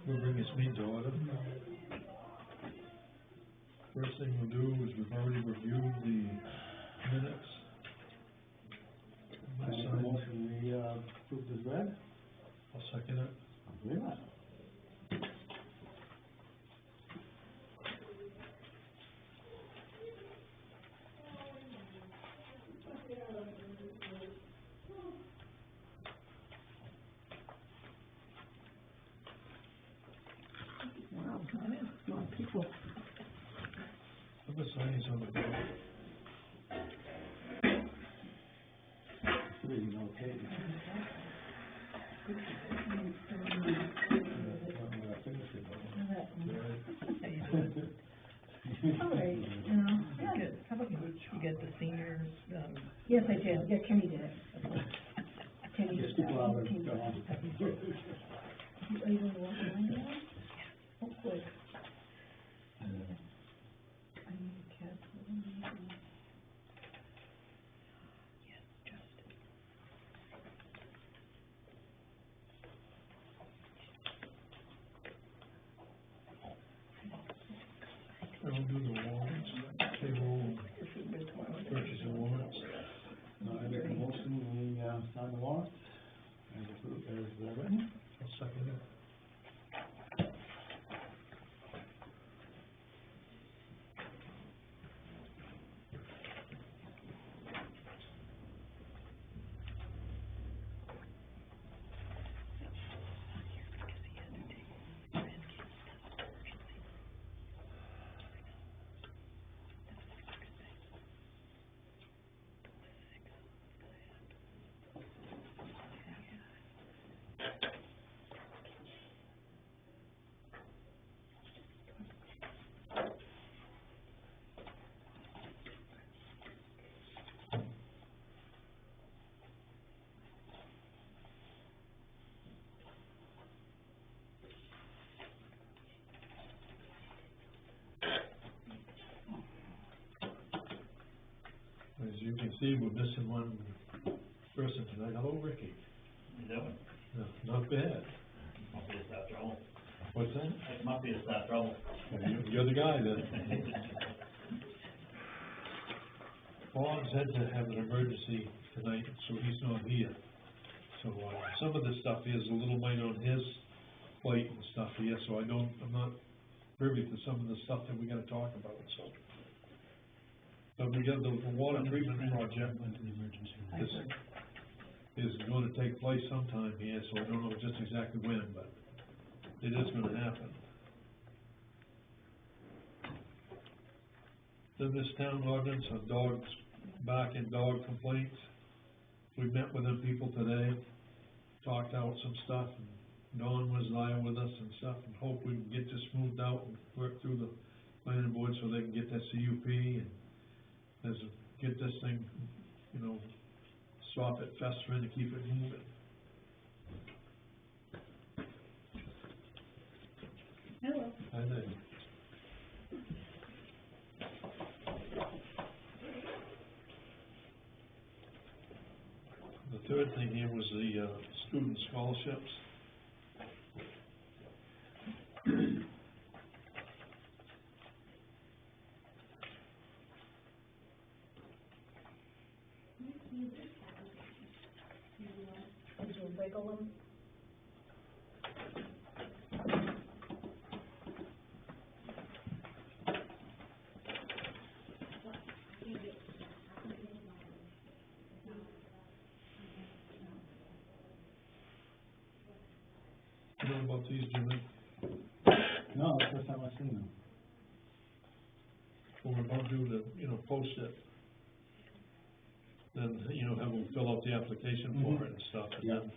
We'll bring this meeting to order. First thing we'll do is we've already reviewed the minutes. I make a motion, we, approve this read. I'll second it. I'll do that. Wow, that is a lot of people. Put the signs on the board. Three, okay. All right, good. How about you? You get the seniors, Yes, I did. Yeah, Kenny did it. Kenny did Just that. people out there, Kenny did go that. on. Are you going to walk around now? Oh, good. I need a cat. yes, Justin. I will do the warrants, payroll, purchase of warrants. I make a motion, we, sign the warrant, as approved, as written. I'll second it. As you can see, we're missing one person tonight. Hello, Ricky. You doing? No, not bad. Must be a start trouble. What's that? It must be a start trouble. You're the guy then. Bob's had to have an emergency tonight, so he's not here. So, some of the stuff here is a little light on his plate and stuff here, so I'm not privy to some of the stuff that we gotta talk about, so. But we got the water treatment project is gonna take place sometime here, so I don't know just exactly when, but it is gonna happen. Then this town ordinance on dogs, barking dog complaints. We met with them people today, talked out some stuff, and Dawn was there with us and stuff, and hope we can get this moved out and work through the planning board so they can get that CUP and get this thing, you know, stop it festering and keep it moving. Hello. I think. The third thing here was the, student scholarships. Did you wiggle them? You know about these, Jimmy? No, that's the first time I've seen them. Well, we're about due to, you know, post it. Then, you know, have them fill out the application for it and stuff, and then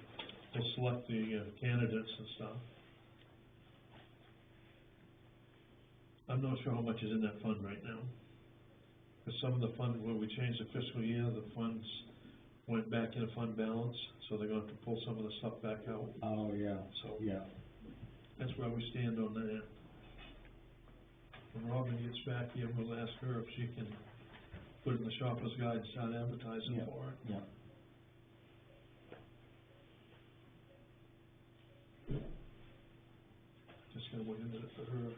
we'll select the candidates and stuff. I'm not sure how much is in that fund right now. Because some of the fund, when we changed the fiscal year, the funds went back in a fund balance, so they're gonna have to pull some of the stuff back out. Oh, yeah, So yeah. that's where we stand on that. When Robin gets back here, we'll ask her if she can put it in the shopper's guide and start advertising Yeah. for it. Yeah. gonna wait a minute for her.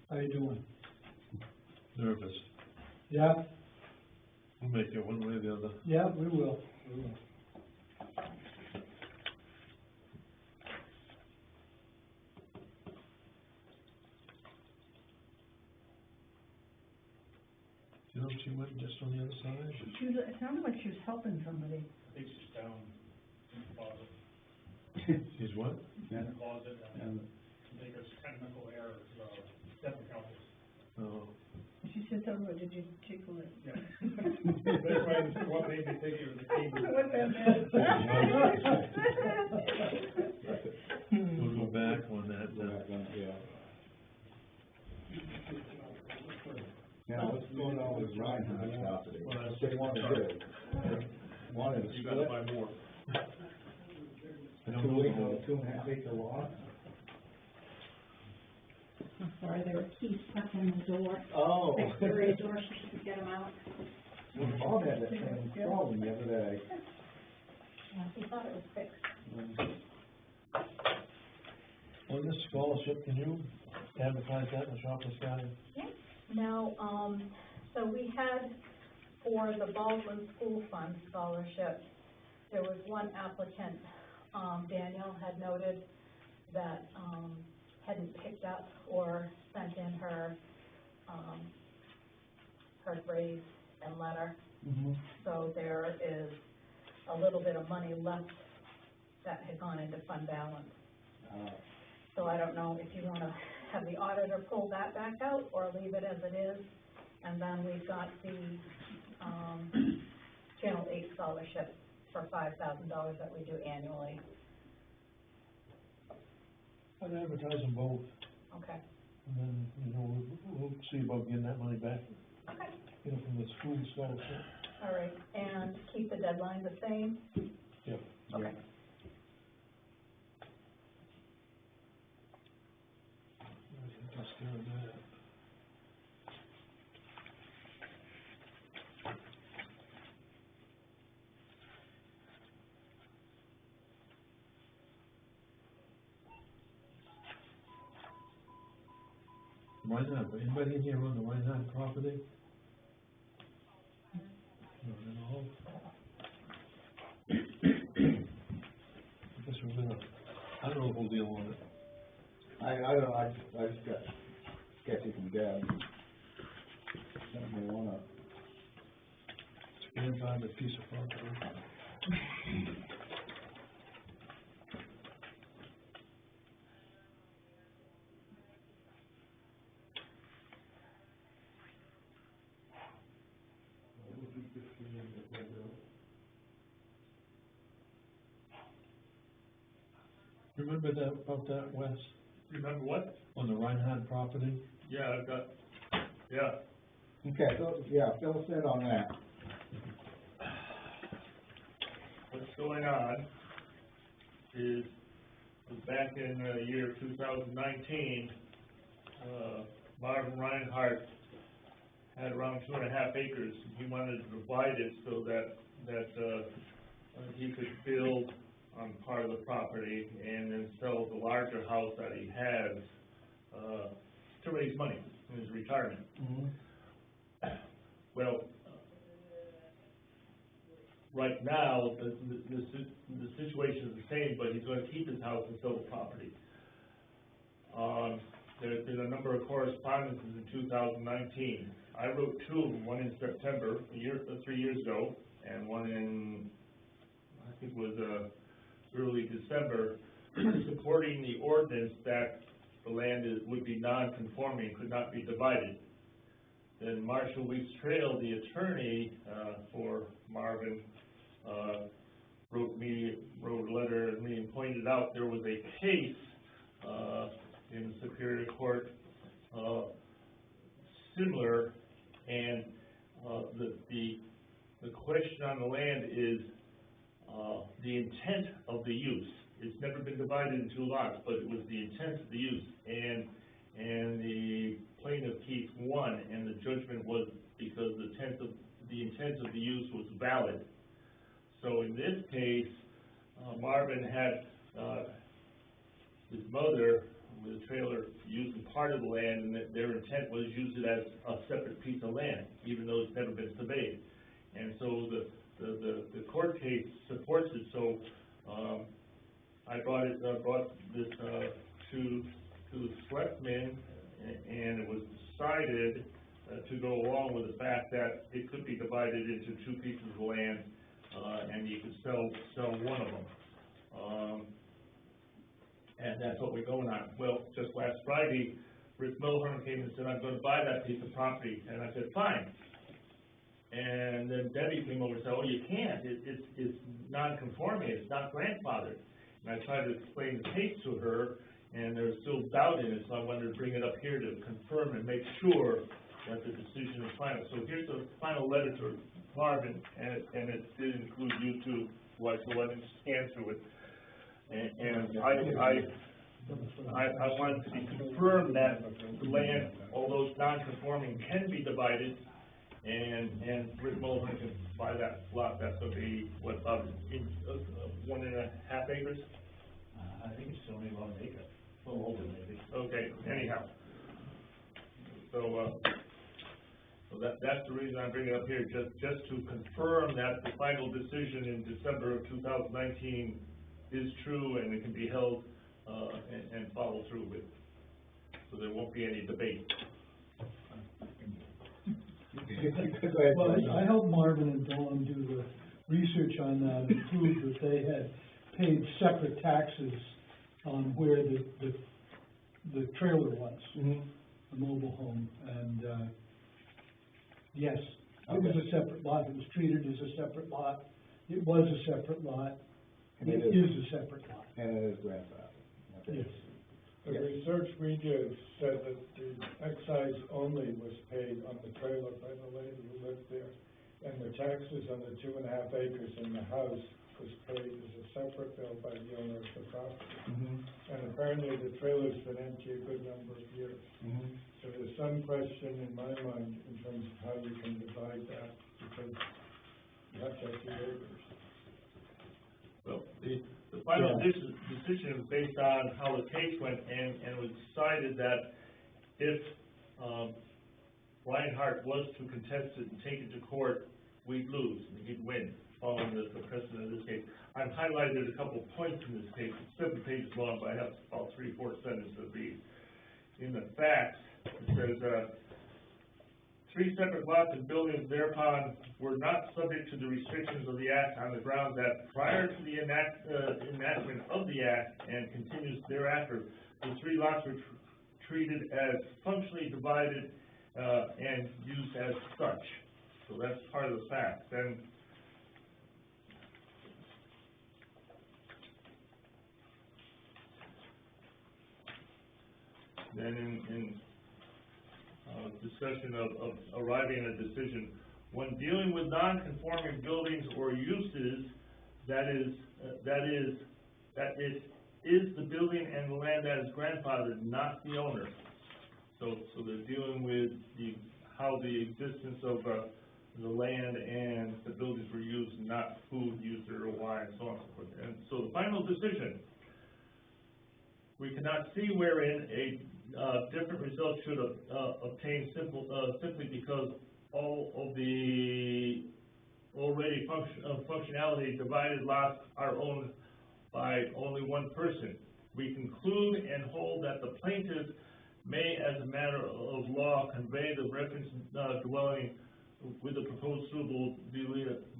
How you doing? Nervous. Yeah, We'll make it one way or the other. yeah, we will. You know, she went just on the other side. She was, it sounded like she was helping somebody. I think she's down in the closet, She's what? Yeah. in the closet, And I think it's technical errors, technicalities. Oh, She said something, but did you tickle it? Yeah. That's why, what made me think it was a keyboard. What that meant. we'll go back on that then. now, what's going on with Reinhardt's property? Well, that's What they want to do? Wanted to You gotta split buy more. I don't know the whole, 2.5 acre lot. I'm sorry, there were keys stuck in the door. Oh. Fixed the rear door, she couldn't get them out. Well, Bob had that same problem the other day. He thought it was fixed. on this scholarship, can you advertise that in the Shoppers Guide? Now, so we had, for the Baldwin School Fund Scholarship, there was one applicant, Danielle had noted that, hadn't picked up or sent in her, her grade and letter. Mm-hmm. So there is a little bit of money left that had gone into fund balance. So I don't know if you wanna have the auditor pull that back out or leave it as it is. And then we've got the, Channel 8 scholarship for $5,000 that we do annually. I'd advertise them both, Okay. and then, you know, we'll see about getting that money back, Okay. you know, from the school scholarship. All right, and keep the deadline the same? Yeah. Okay. I think that's doing that. Why not? Anybody in here on the Reinhardt property? Not at all. I guess we're gonna, I don't know if we'll deal on it. I don't know, I just got sketchy from Deb. Something they wanna, Stand by the piece of property. Remember that, about that, Wes, Remember what? on the Reinhardt property? Yeah, I've got, yeah. okay, so, yeah, fill us in on that. What's going on is back in the year 2019, Marvin Reinhardt had around 2.5 acres. He wanted to divide it so that he could build on part of the property and then sell the larger house that he has, to raise money in his retirement. Well, right now, the situation is the same, but he's gonna keep his house and sell the property. There's been a number of correspondences in 2019. I wrote 2 of them, one in September, 3 years ago, and one in, I think it was, early December, supporting the ordinance that the land would be non-conforming, could not be divided. Then Marshall Weeks Trail, the attorney, for Marvin, wrote a letter to me and pointed out there was a case, in the Superior Court, similar, and, the question on the land is, the intent of the use. It's never been divided into lots, but it was the intent of the use, and the plaintiff Keith won, and the judgment was because the intent of the use was valid. So in this case, Marvin had, his mother, with a trailer, using part of the land, and that their intent was use it as a separate piece of land, even though it's never been surveyed. And so the court case supports it, so, I brought this, to the selectmen, and it was decided, to go along with the fact that it could be divided into 2 pieces of land, and you could sell one of them. And that's what we're going on. Well, just last Friday, Rick Milhorn came and said, I'm gonna buy that piece of property, and I said, fine. And then Debbie came over and said, oh, you can't, it's non-conforming, it's not grandfathered. And I tried to explain the case to her, and there was still doubt in it, so I wanted to bring it up here to confirm and make sure that the decision is final. So here's the final letter to Marvin, and it did include you too, so I wanted to scan through it. And I wanted to confirm that the land, although it's non-conforming, can be divided, and Rick Mullen can buy that lot. That's gonna be, what, about 1.5 acres? I think it's only about an acre, a little older maybe. Okay, anyhow. So that's the reason I bring it up here, just to confirm that the final decision in December of 2019 is true, and it can be held, and followed through with. So there won't be any debate. Well, I helped Marvin and Dawn do the research on that and proved that they had paid separate taxes on where the trailer was, the mobile home, and, yes, it was a separate lot, it was treated as a separate lot, it was a separate lot, it is a separate lot. And it is grandfathered. Okay. Yes. The research we did said that the excise only was paid on the trailer by the lady who lived there, and the taxes on the 2.5 acres in the house was paid as a separate bill by the owner of the property. And apparently the trailer's been empty a good number of years. So there's some question in my mind in terms of how you can divide that, because you have to have 2 acres. Well, the final decision is based on how the case went, and it was decided that if, Reinhardt was to contest it and take it to court, we'd lose, and he'd win, following the precedent of this case. I've highlighted a couple points in this case. It's 7 pages long, but I have about 3 or 4 sentences to read. In the facts, it says, 3 separate lots and buildings thereupon were not subject to the restrictions of the Act on the ground that prior to the enactment of the Act and continues thereafter, the 3 lots were treated as functionally divided and used as such. So that's part of the fact. Then in discussion of arriving at a decision, when dealing with non-conforming buildings or uses, that it is the building and the land that is grandfathered, not the owner. So they're dealing with how the existence of, the land and the buildings were used, not who used it or why, and so on and so forth. And so the final decision, we cannot see wherein a, different result should, obtain simply because all of the already functionality divided lots are owned by only one person. We conclude and hold that the plaintiff may, as a matter of law, convey the reference dwelling with the proposed suitable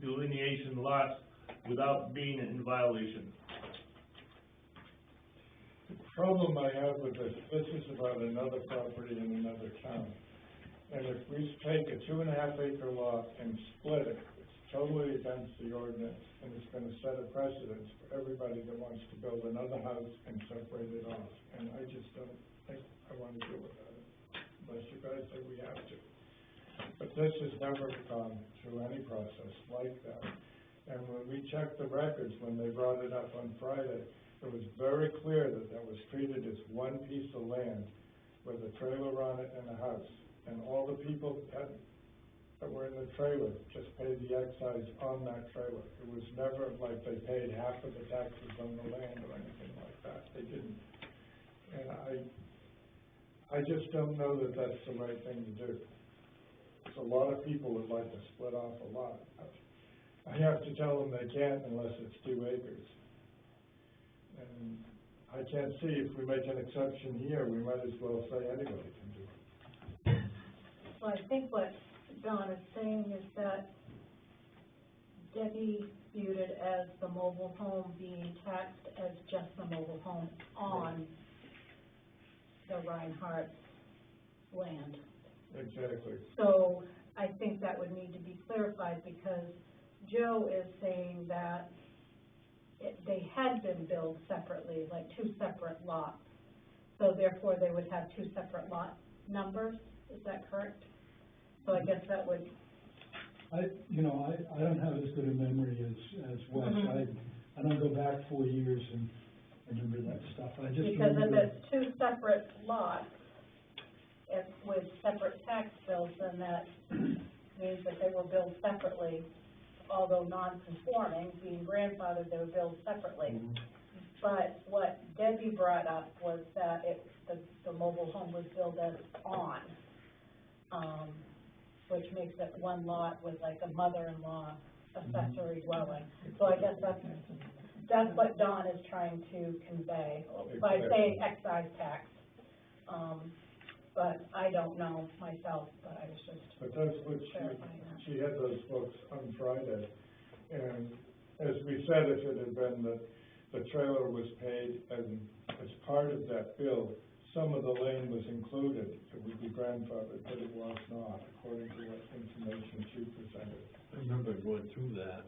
delineation lots without being in violation. The problem I have with this is about another property in another town. And if we take a 2.5 acre lot and split it, it's totally against the ordinance, and it's gonna set a precedence for everybody that wants to build another house and separate it off. And I just don't think I wanna do it, unless you guys say we have to. But this has never gone through any process like that. And when we checked the records, when they brought it up on Friday, it was very clear that that was treated as one piece of land with a trailer on it and a house. And all the people that were in the trailer just paid the excise on that trailer. It was never like they paid half of the taxes on the land or anything like that. They didn't. And I just don't know that that's the right thing to do. So a lot of people would like to split off a lot. I have to tell them they can't unless it's 2 acres. And I can't see, if we make an exception here, we might as well say anybody can do it. Well, I think what Don is saying is that Debbie viewed it as the mobile home being taxed as just the mobile home on the Reinhardt land. Exactly. So I think that would need to be clarified, because Joe is saying that they had been billed separately, like 2 separate lots. So therefore they would have 2 separate lot numbers, is that correct? So I guess that would. I don't have as good a memory as Wes. Mm-hmm. I don't go back 4 years and remember that stuff. I just Because if remember. it's 2 separate lots, if with separate tax bills, then that means that they were billed separately, although non-conforming, being grandfathered, they were billed separately. Mm-hmm. But what Debbie brought up was that the mobile home was billed as on, which makes it one lot with like a mother-in-law accessory dwelling. So I guess that's what Don is trying to convey by saying excise tax. But I don't know myself, but I was just But that's what clarifying that. she had those books on Friday. And as we said, if it had been that the trailer was paid and as part of that bill, some of the land was included, it would be grandfathered, but it was not, according to what information she presented. I remember going through that,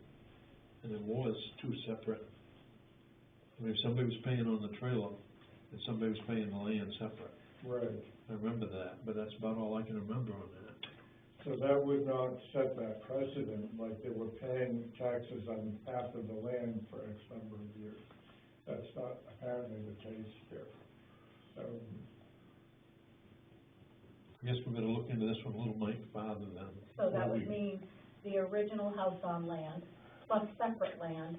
and it was 2 separate. I mean, somebody was paying on the trailer, and somebody was paying the land separate. Right. I remember that, but that's about all I can remember on that. So that would not set that precedent, like they were paying taxes on half of the land for X number of years. That's not apparently the case here. So, I guess we're gonna look into this one a little bit farther then. So that would mean the original house on land, plus separate land,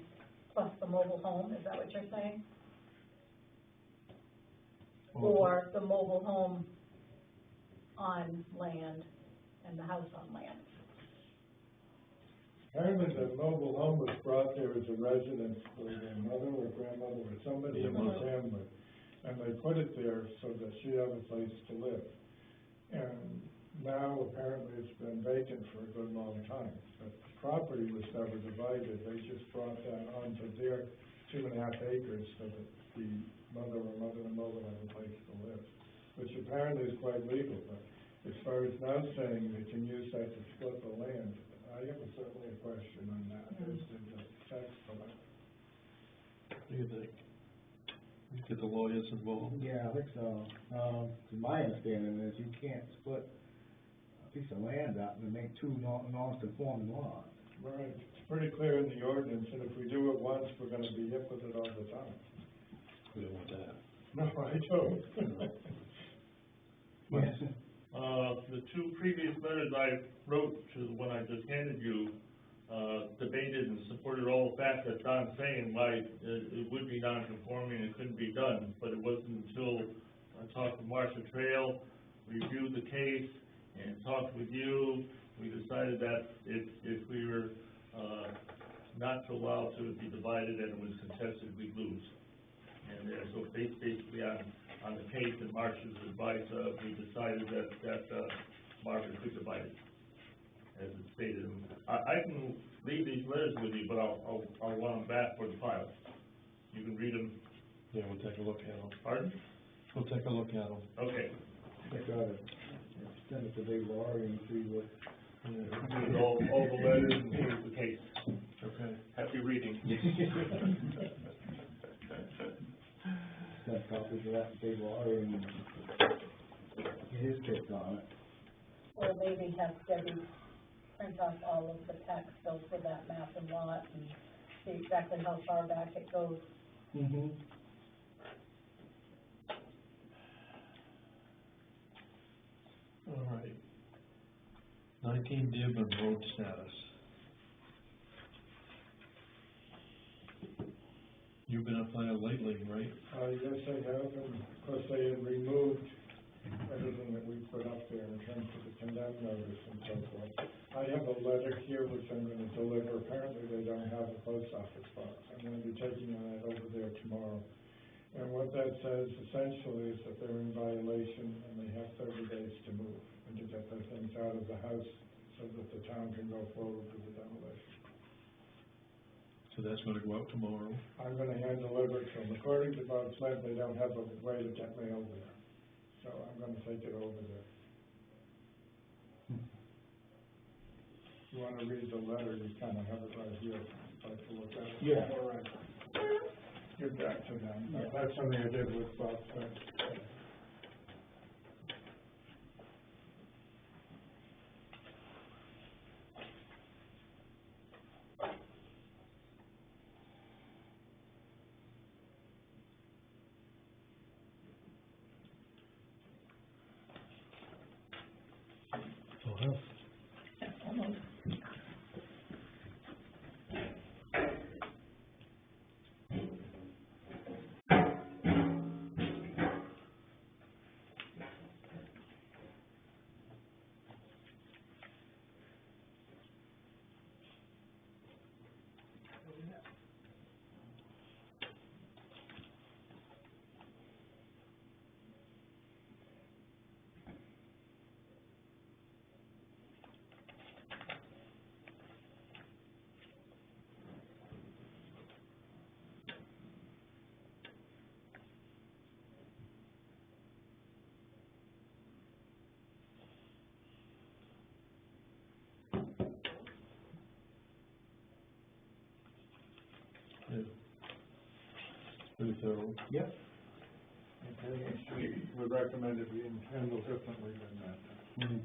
plus the mobile home, is that what you're saying? Or the mobile home on land and the house on land? apparently the mobile home was brought there as a residence for their mother or grandmother or somebody in the family. And they put it there so that she'd have a place to live. And now apparently it's been vacant for a good long time. But the property was never divided. They just brought that onto their 2.5 acres so that the mother or mother-in-law would have a place to live, which apparently is quite legal. But as far as now saying they can use that to split the land, I have certainly a question on that as to the text of it. What do you think? Get the lawyers involved? Yeah, I think so. My understanding is you can't split a piece of land up and make 2 non-conforming lots. Right, it's pretty clear in the ordinance, and if we do it once, we're gonna be hit with it all the time. We don't want that. No, I don't. But two previous letters I wrote to the one I just handed you, debated and supported all the facts that Don's saying, why it would be non-conforming, it couldn't be done, but it wasn't until I talked to Marcia Trail, reviewed the case, and talked with you, we decided that if we were, not to allow to be divided and it was contested, we'd lose. And, so basically on the case and Marcia's advice, we decided that Margaret could divide it, as it stated. I can leave these letters with you, but I'll want them back for the file. You can read them. Yeah, we'll take a look at them. Pardon? We'll take a look at them. Okay. I gotta send it to Dave Laurie and see what. Read all the letters and here's the case. Okay. Happy reading. Send copies of that to Dave Laurie and get his take on it. Or maybe have Debbie print off all of the tax bills for that map and lot and see exactly how far back it goes. Mm-hmm. All right. 19 Dearborn Road status. You've been up there lately, right? Yes, I have, and of course, they had removed everything that we put up there in terms of the condemned notice and so forth. I have a letter here which I'm gonna deliver. Apparently, they don't have a post office box. I'm gonna be taking that over there tomorrow. And what that says essentially is that they're in violation and they have 30 days to move and to get their things out of the house so that the town can go forward with the demolition. So that's gonna go out tomorrow. I'm gonna hand deliver it to them. According to Bob Flint, they don't have a way to get mail there. So I'm gonna take it over there. You wanna read the letter, you kinda have it right here, like to look at it. Yeah. All right. Give that to them. That's something I did with Bob Flint. Almost. Yeah. Pretty thorough. Yep. Okay, we recommend it being handled differently than that. Mm-hmm.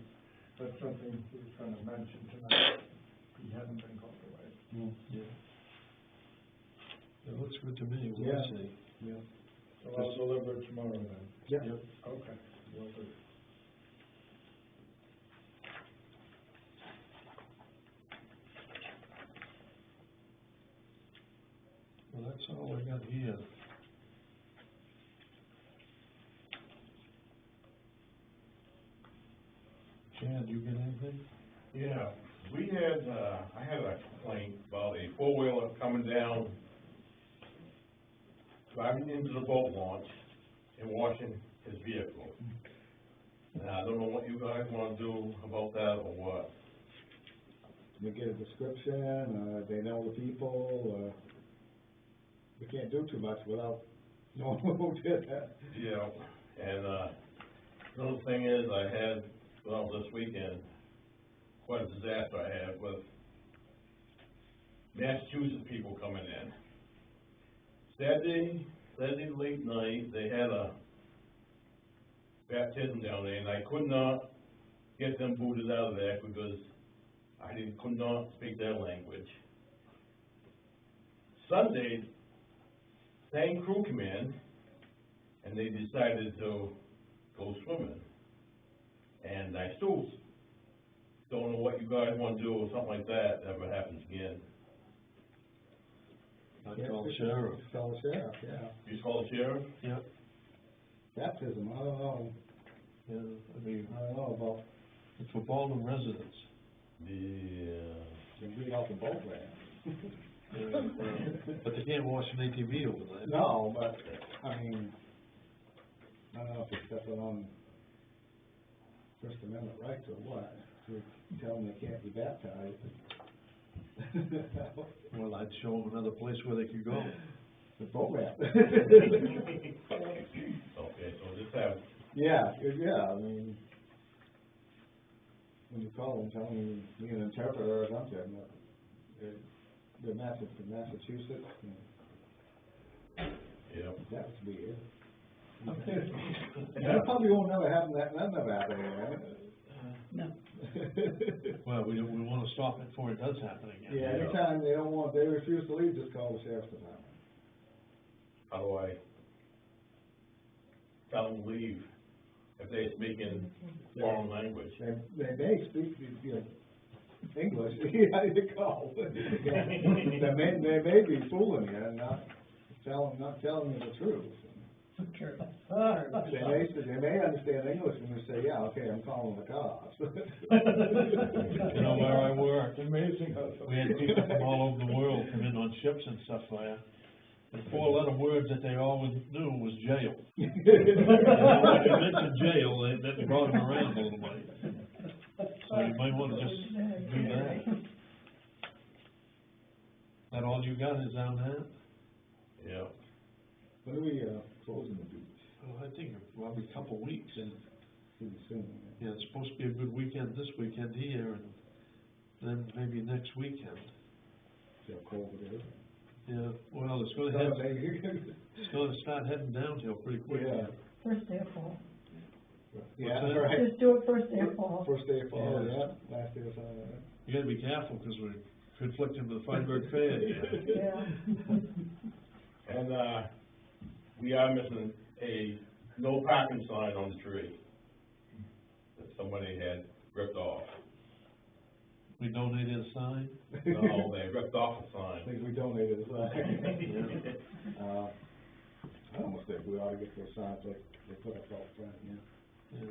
That's something he was gonna mention tonight. He hadn't been called away. Mm. Yeah. It looks good to me, we'll Yeah. see. Yeah. So I'll deliver it tomorrow then. Yep. Okay, will do. Well, that's all I got here. Chad, you got anything? Yeah, we had, I had a complaint about a four-wheeler coming down, driving into the boat launch and washing his vehicle. And I don't know what you guys wanna do about that or what. They get a description, they know the people, we can't do too much without knowing who did that. Yeah, and, another thing is, I had, well, this weekend, quite a disaster I had with Massachusetts people coming in. Saturday late night, they had a baptism down there, and I could not get them booted out of there because could not speak their language. Sunday, same crew came in, and they decided to go swimming. And I still don't know what you guys wanna do if something like that ever happens again. I'd call the sheriff. Call the sheriff, yeah. You just call the sheriff? Yep. Baptism, I don't know, Yeah, I mean, I don't know about, it's for Baldwin residents. they beat out the boat ramp. But they can't wash an ATV over there. No, but, I mean, I don't know if it's stepping on First Amendment rights or what, to tell them they can't be baptized. Well, I'd show them another place where they could go. The boat ramp. Okay, so just have, Yeah, I mean, when you call them, tell them you need an interpreter or something, they're Massachusetts, and yeah. that's weird. And that probably won't never happen, that never happened, right? No. Well, we wanna stop it before it does happen again. Yeah, anytime they refuse to leave, just call the sheriff's department. How do I tell them to leave if they speak in foreign language? They may speak, English, yeah, you call. They may be fooling you and not telling you the truth. True. They may understand English when you say, yeah, okay, I'm calling the cops. You know, where I worked, Amazing how. we had people from all over the world come in on ships and stuff there. The four-letter words that they always knew was jail. And when you mentioned jail, that brought them around a little bit. So you might wanna just do that. That all you got is on that? Yeah. When are we, closing the beach? Well, I think probably a couple weeks, and, Pretty soon, yeah, it's supposed to be a good weekend this weekend here, and then maybe next weekend. See how cold it is. Yeah, well, it's gonna start heading downhill pretty quick. Yeah. First day of fall. Yeah, What's that? right. Just do it first day of fall. First day of fall, Yeah. yeah, last day of summer, right? You gotta be careful, cause we're conflicting with the Feinberg Fair here. Yeah. And, we are missing a no parking sign on the tree that somebody had ripped off. We donated a sign. No, they ripped off a I sign. think we donated a sign. Yeah. I almost think we ought to get those signs like they put up out front, Yeah.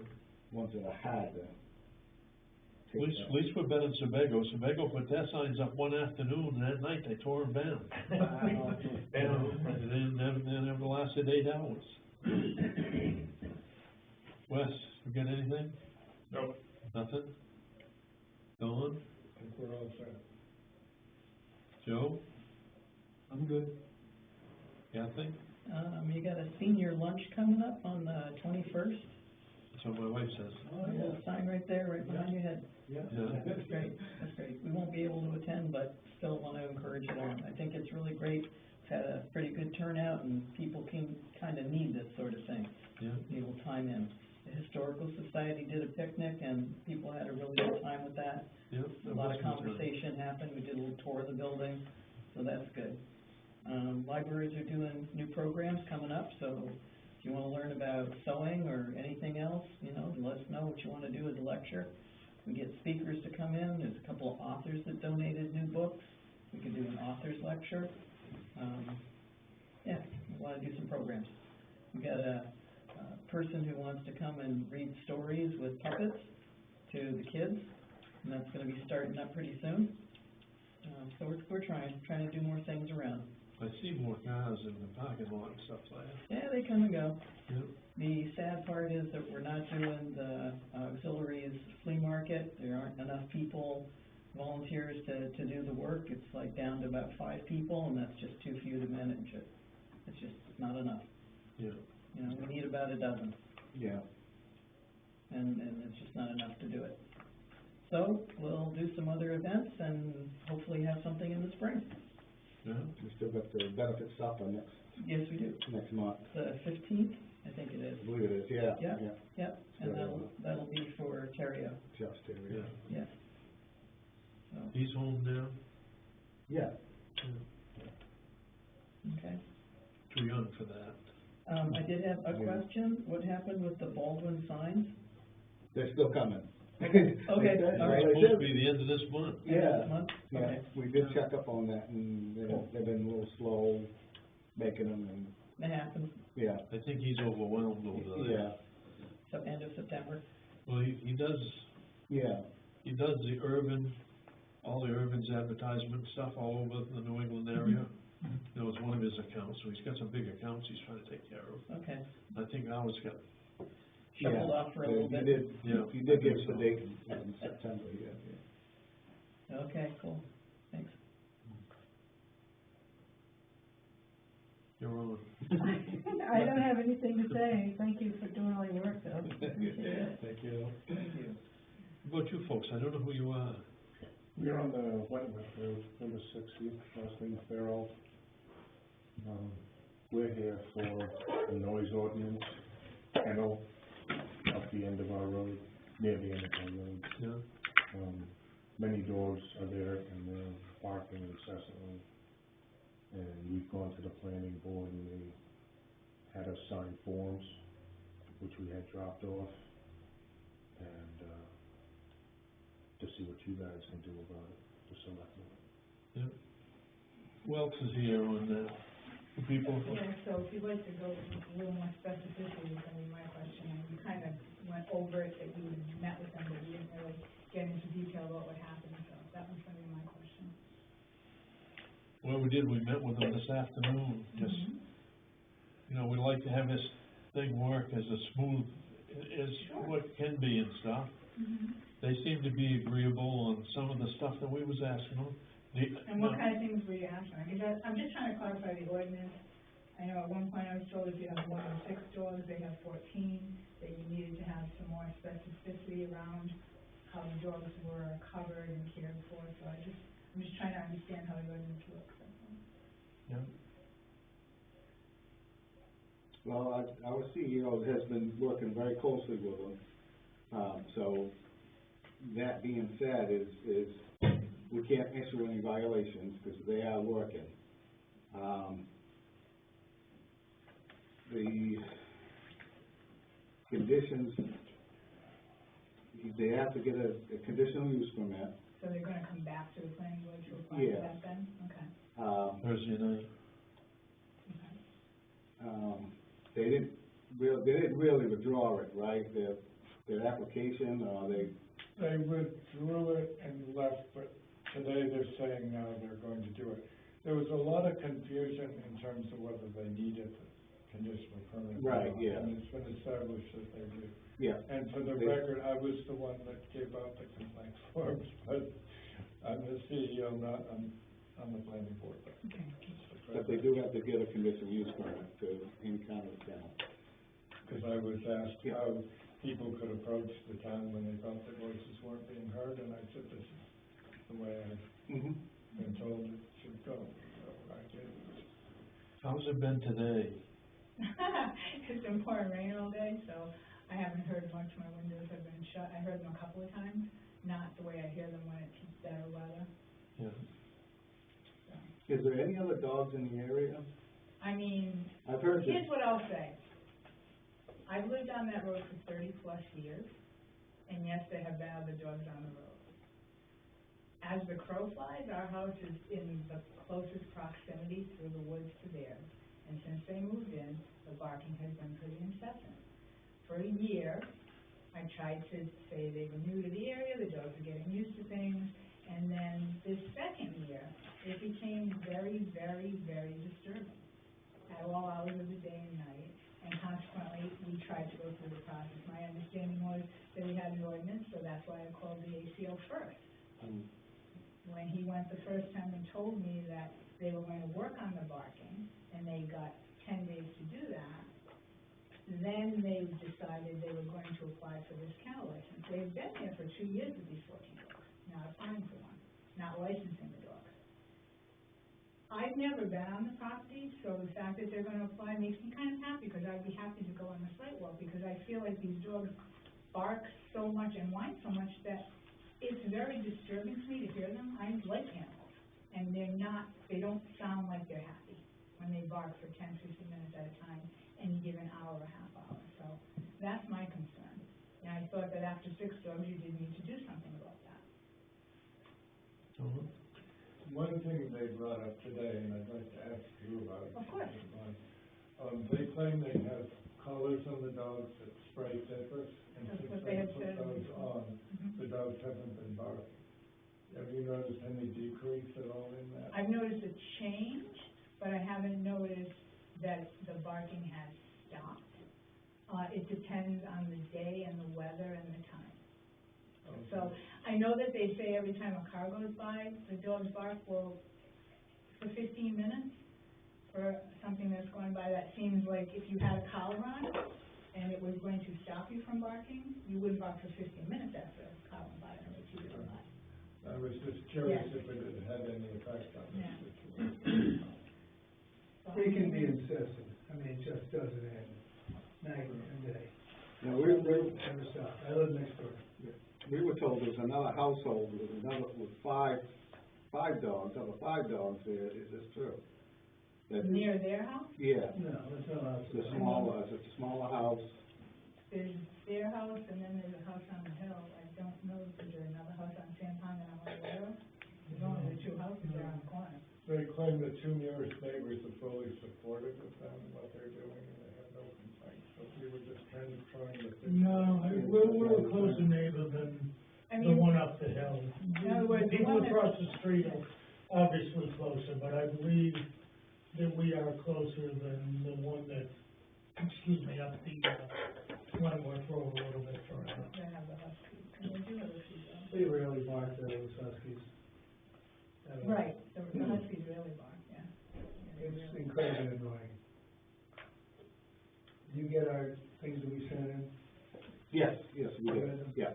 ones that are hard to. At least we're better than Sebago. Sebago put their signs up one afternoon, and that night they tore them down. And then they never lasted 8 hours. Wes, you got anything? No. Nothing? Don? I think we're all set. Joe? I'm good. Kathy? You got a senior lunch coming up on the 21st. That's what my wife says. Oh, Little sign right there, right behind your head. Yeah. Yeah. That's great, that's great. We won't be able to attend, but still want to encourage it on. I think it's really great. We've had a pretty good turnout, and people can kind of need this sort of thing. Yeah. Be able to time in. The Historical Society did a picnic, and people had a really good time with that. Yeah. A lot of conversation happened. We did a little tour of the building, so that's good. Libraries are doing new programs coming up, so if you want to learn about sewing or anything else, let us know what you want to do as a lecture. We get speakers to come in. There's a couple of authors that donated new books. We could do an author's lecture. Yeah, we want to do some programs. We got a person who wants to come and read stories with puppets to the kids, and that's going to be starting up pretty soon. So we're trying to do more things around. I see more cars in the parking lot and stuff like that. Yeah, they come and go. Yeah. The sad part is that we're not doing the auxiliaries flea market. There aren't enough people, volunteers to do the work. It's like down to about 5 people, and that's just too few to manage it. It's just not enough. Yeah. We need about a dozen, Yeah. and it's just not enough to do it. So we'll do some other events and hopefully have something in the spring. Yeah. We still got the benefit supper Yes, we do. next month. The 15th, I think it is. I believe it is, yeah. Yeah. Yeah. Yep, and that'll be for Terrio. Just area. Yeah. Yeah. So, He's home now? Yeah. okay. Too young for that. I did have a question. What happened with the Baldwin signs? they're still coming. Okay, all right. It's Like I supposed to said, be the end of this month. End of Yeah, this month? yeah, Okay. we did check up on that, and they've been a little slow making them, and, That happens, yeah, I think he's overwhelmed over there. yeah, so end of September. Well, he does yeah, the urban, all the urban's advertisement stuff all over the New England area. You know, it's one of his accounts, so he's got some big accounts he's trying to take care of. Okay, I think ours got, shuffled off for a little You bit. did, Yeah. you did give us the date in September, yeah. Okay, cool, thanks. you're on. I don't have anything to say, thank you for doing all your work, though. Appreciate it. Thank you. Thank you. What about you folks? I don't know who you are. We're on the Wentworth Road, number 60, last name Farrell. We're here for the noise ordinance, kennel up the end of our road, near the end of our road. Yeah. Many dogs are there and they're barking incessantly. And we've gone to the planning board and they had us sign forms, which we had dropped off, and, to see what you guys can do about it, the selectmen. Yeah. Who else is here on that? The people? Yeah, so if you'd like to go into a little more specificity, is gonna be my question, and you kind of went over it, that you met with them, but you didn't really get into detail about what happened, so that was gonna be my question. Well, we did, we met with them this afternoon, just, you know, we like to have this thing work as a smooth, as what can be and stuff. They seem to be agreeable on some of the stuff that we was asking them. And what kind of things were you asking? Because I'm just trying to clarify the ordinance. I know at one point I was told if you have more than 6 dogs, they have 14, that you needed to have some more specificity around how the dogs were covered and cared for, so I'm just trying to understand how the ordinance works. Yeah. Well, our CEO has been working very closely with them. So, that being said, is we can't issue any violations because they are working. The conditions, they have to get a conditional use permit. So they're gonna come back to the planning board to apply Yeah. for that then? Okay. Thursday night. They didn't really withdraw it, right? Their application, they They withdrew it and left, but today they're saying now they're going to do it. There was a lot of confusion in terms of whether they needed the conditional permit. or Right, not, yeah. And it's been established that they do. yeah. And for the record, I was the one that gave out the complaint forms, but I'm the CEO, not on the planning board. But they do have to get a conditional use permit to any kind of kennel. Because I was asked how people could approach the town when they thought their voices weren't being heard, and I said, this is the way I've been told it should go, so I did. How's it been today? It's been pouring rain all day, so I haven't heard much. My windows have been shut. I heard them a couple of times, not the way I hear them when it's better weather. Yeah. Is there any other dogs in the area? I mean, I've heard that. here's what I'll say. I've lived on that road for 30+ years, and yes, there have been other dogs on the road. As the crow flies, our house is in the closest proximity through the woods to theirs, and since they moved in, the barking has been pretty incessant. For a year, I tried to say they were new to the area, the dogs were getting used to things, and then this second year, it became very, very, very disturbing at all hours of the day and night. And consequently, we tried to go through the process. My understanding was that we had an ordinance, so that's why I called the ACO first. When he went the first time and told me that they were going to work on the barking, and they got 10 days to do that, then they decided they were going to apply for this kennel license. They've been there for 2 years with these 14 dogs, not applying for one, not licensing the dogs. I've never been on the property, so the fact that they're gonna apply makes me kind of happy, because I'd be happy to go on the site walk, because I feel like these dogs bark so much and whine so much that it's very disturbing to me to hear them. I like animals, and they don't sound like they're happy when they bark for 10, 15 minutes at a time, and you give an hour or half hour, so that's my concern. And I I thought that after 6 dogs, you did need to do something about that. One thing they brought up today, and I'd like to ask you about it. Of course. They claim they have collars on the dogs that spray zippers, and That's since what they they had put said. those on, Mhm. the dogs haven't been barking. Have you noticed any decrease at all in that? I've noticed a change, but I haven't noticed that the barking has stopped. It depends on the day and the weather and the time. Okay. So, I know that they say every time a car goes by, the dogs bark, well, for 15 minutes, for something that's going by, that seems like if you had a collar on, and it was going to stop you from barking, you wouldn't bark for 15 minutes after a car went by, and it was going by. I was just curious Yeah. if it had any effect on Yeah. the situation. So, It can be incessant, I mean, it just doesn't end, night and day, Now, never stop, I live next door. we were told there's another household with five dogs, other 5 dogs there, is this true? That- Near their house, Yeah, No, it's not us. it's a smaller house. there's their house, and then there's a house on the hill. I don't know if there's another house on San Pong that I'm aware of. There's only the 2 houses there on the corner. They claim the 2 nearest neighbors are fully supportive of them and what they're doing, and they have no complaints, so we were just kind of trying to figure. No, we're a closer neighbor than I the mean, one up the hill. in other words, the People one that- across the street are obviously closer, but I believe that we are closer than the one that, excuse me, up the, Wentworth Road a little bit further. they have the huskies, and they do have a few dogs. They really bark, those huskies. Right, the huskies really bark, yeah. Yeah, they It's really- incredibly annoying. You get our things that we send in? Yes, we did, yeah.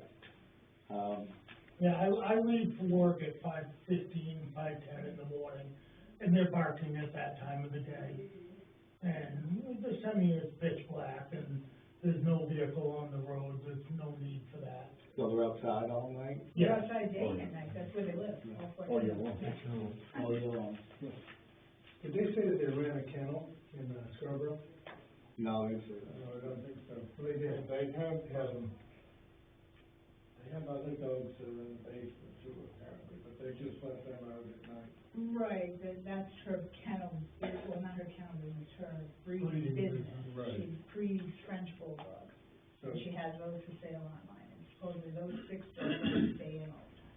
Yeah, I leave for work at 5:15, 5:10 in the morning, and they're barking at that time of the day. And this time of year it's pitch black, and there's no vehicle on the road, there's no need for that. So they're outside all night? They're Yeah, outside day and night, that's where they live. Oh, year long. Yeah. All year long. did they say that they ran a kennel in Scarborough? No, they didn't say that. No, I don't think so. Well, they did. They have other dogs that are in the basement too, apparently, but they just let them out at night. Right, that's her kennel, well, not her kennel business, her breeding Breeding business. business, right. She breeds French bulldogs, So, and she has those for sale online, and supposedly those 6 dogs stay in all the time.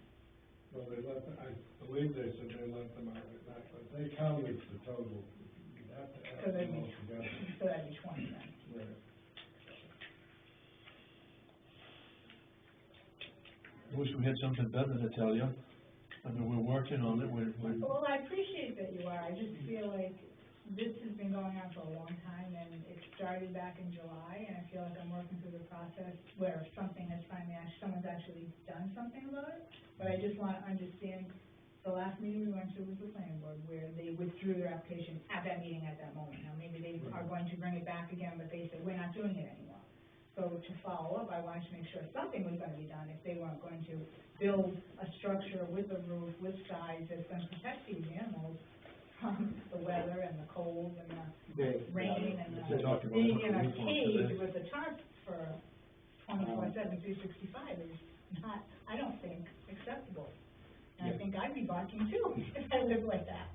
well, they let them, I believe they said they let them out at night, but they counted the total. You'd have to So add that'd them be, all together. so that'd be 20 then. Right. Wish we had something better to tell you. I mean, we're working on it, we're, Well, I appreciate that you are, I just feel like this has been going on for a long time, and it started back in July, and I feel like I'm working through the process where something has finally, someone's actually done something about it, but I just wanna understand, the last meeting we went to was the planning board, where they withdrew their application at that meeting at that moment. Now, maybe they are going to bring it back again, but they said, we're not doing it anymore. So to follow up, I wanted to make sure something was gonna be done, if they weren't going to build a structure with a roof, with sides, that's gonna protect these animals from the weather and the cold and the rain and They talked about being putting in a a roof on cage today. with a tarp for 24/7, 365 is not, I don't think, acceptable. And I Yes. think I'd be barking too, if I lived like that.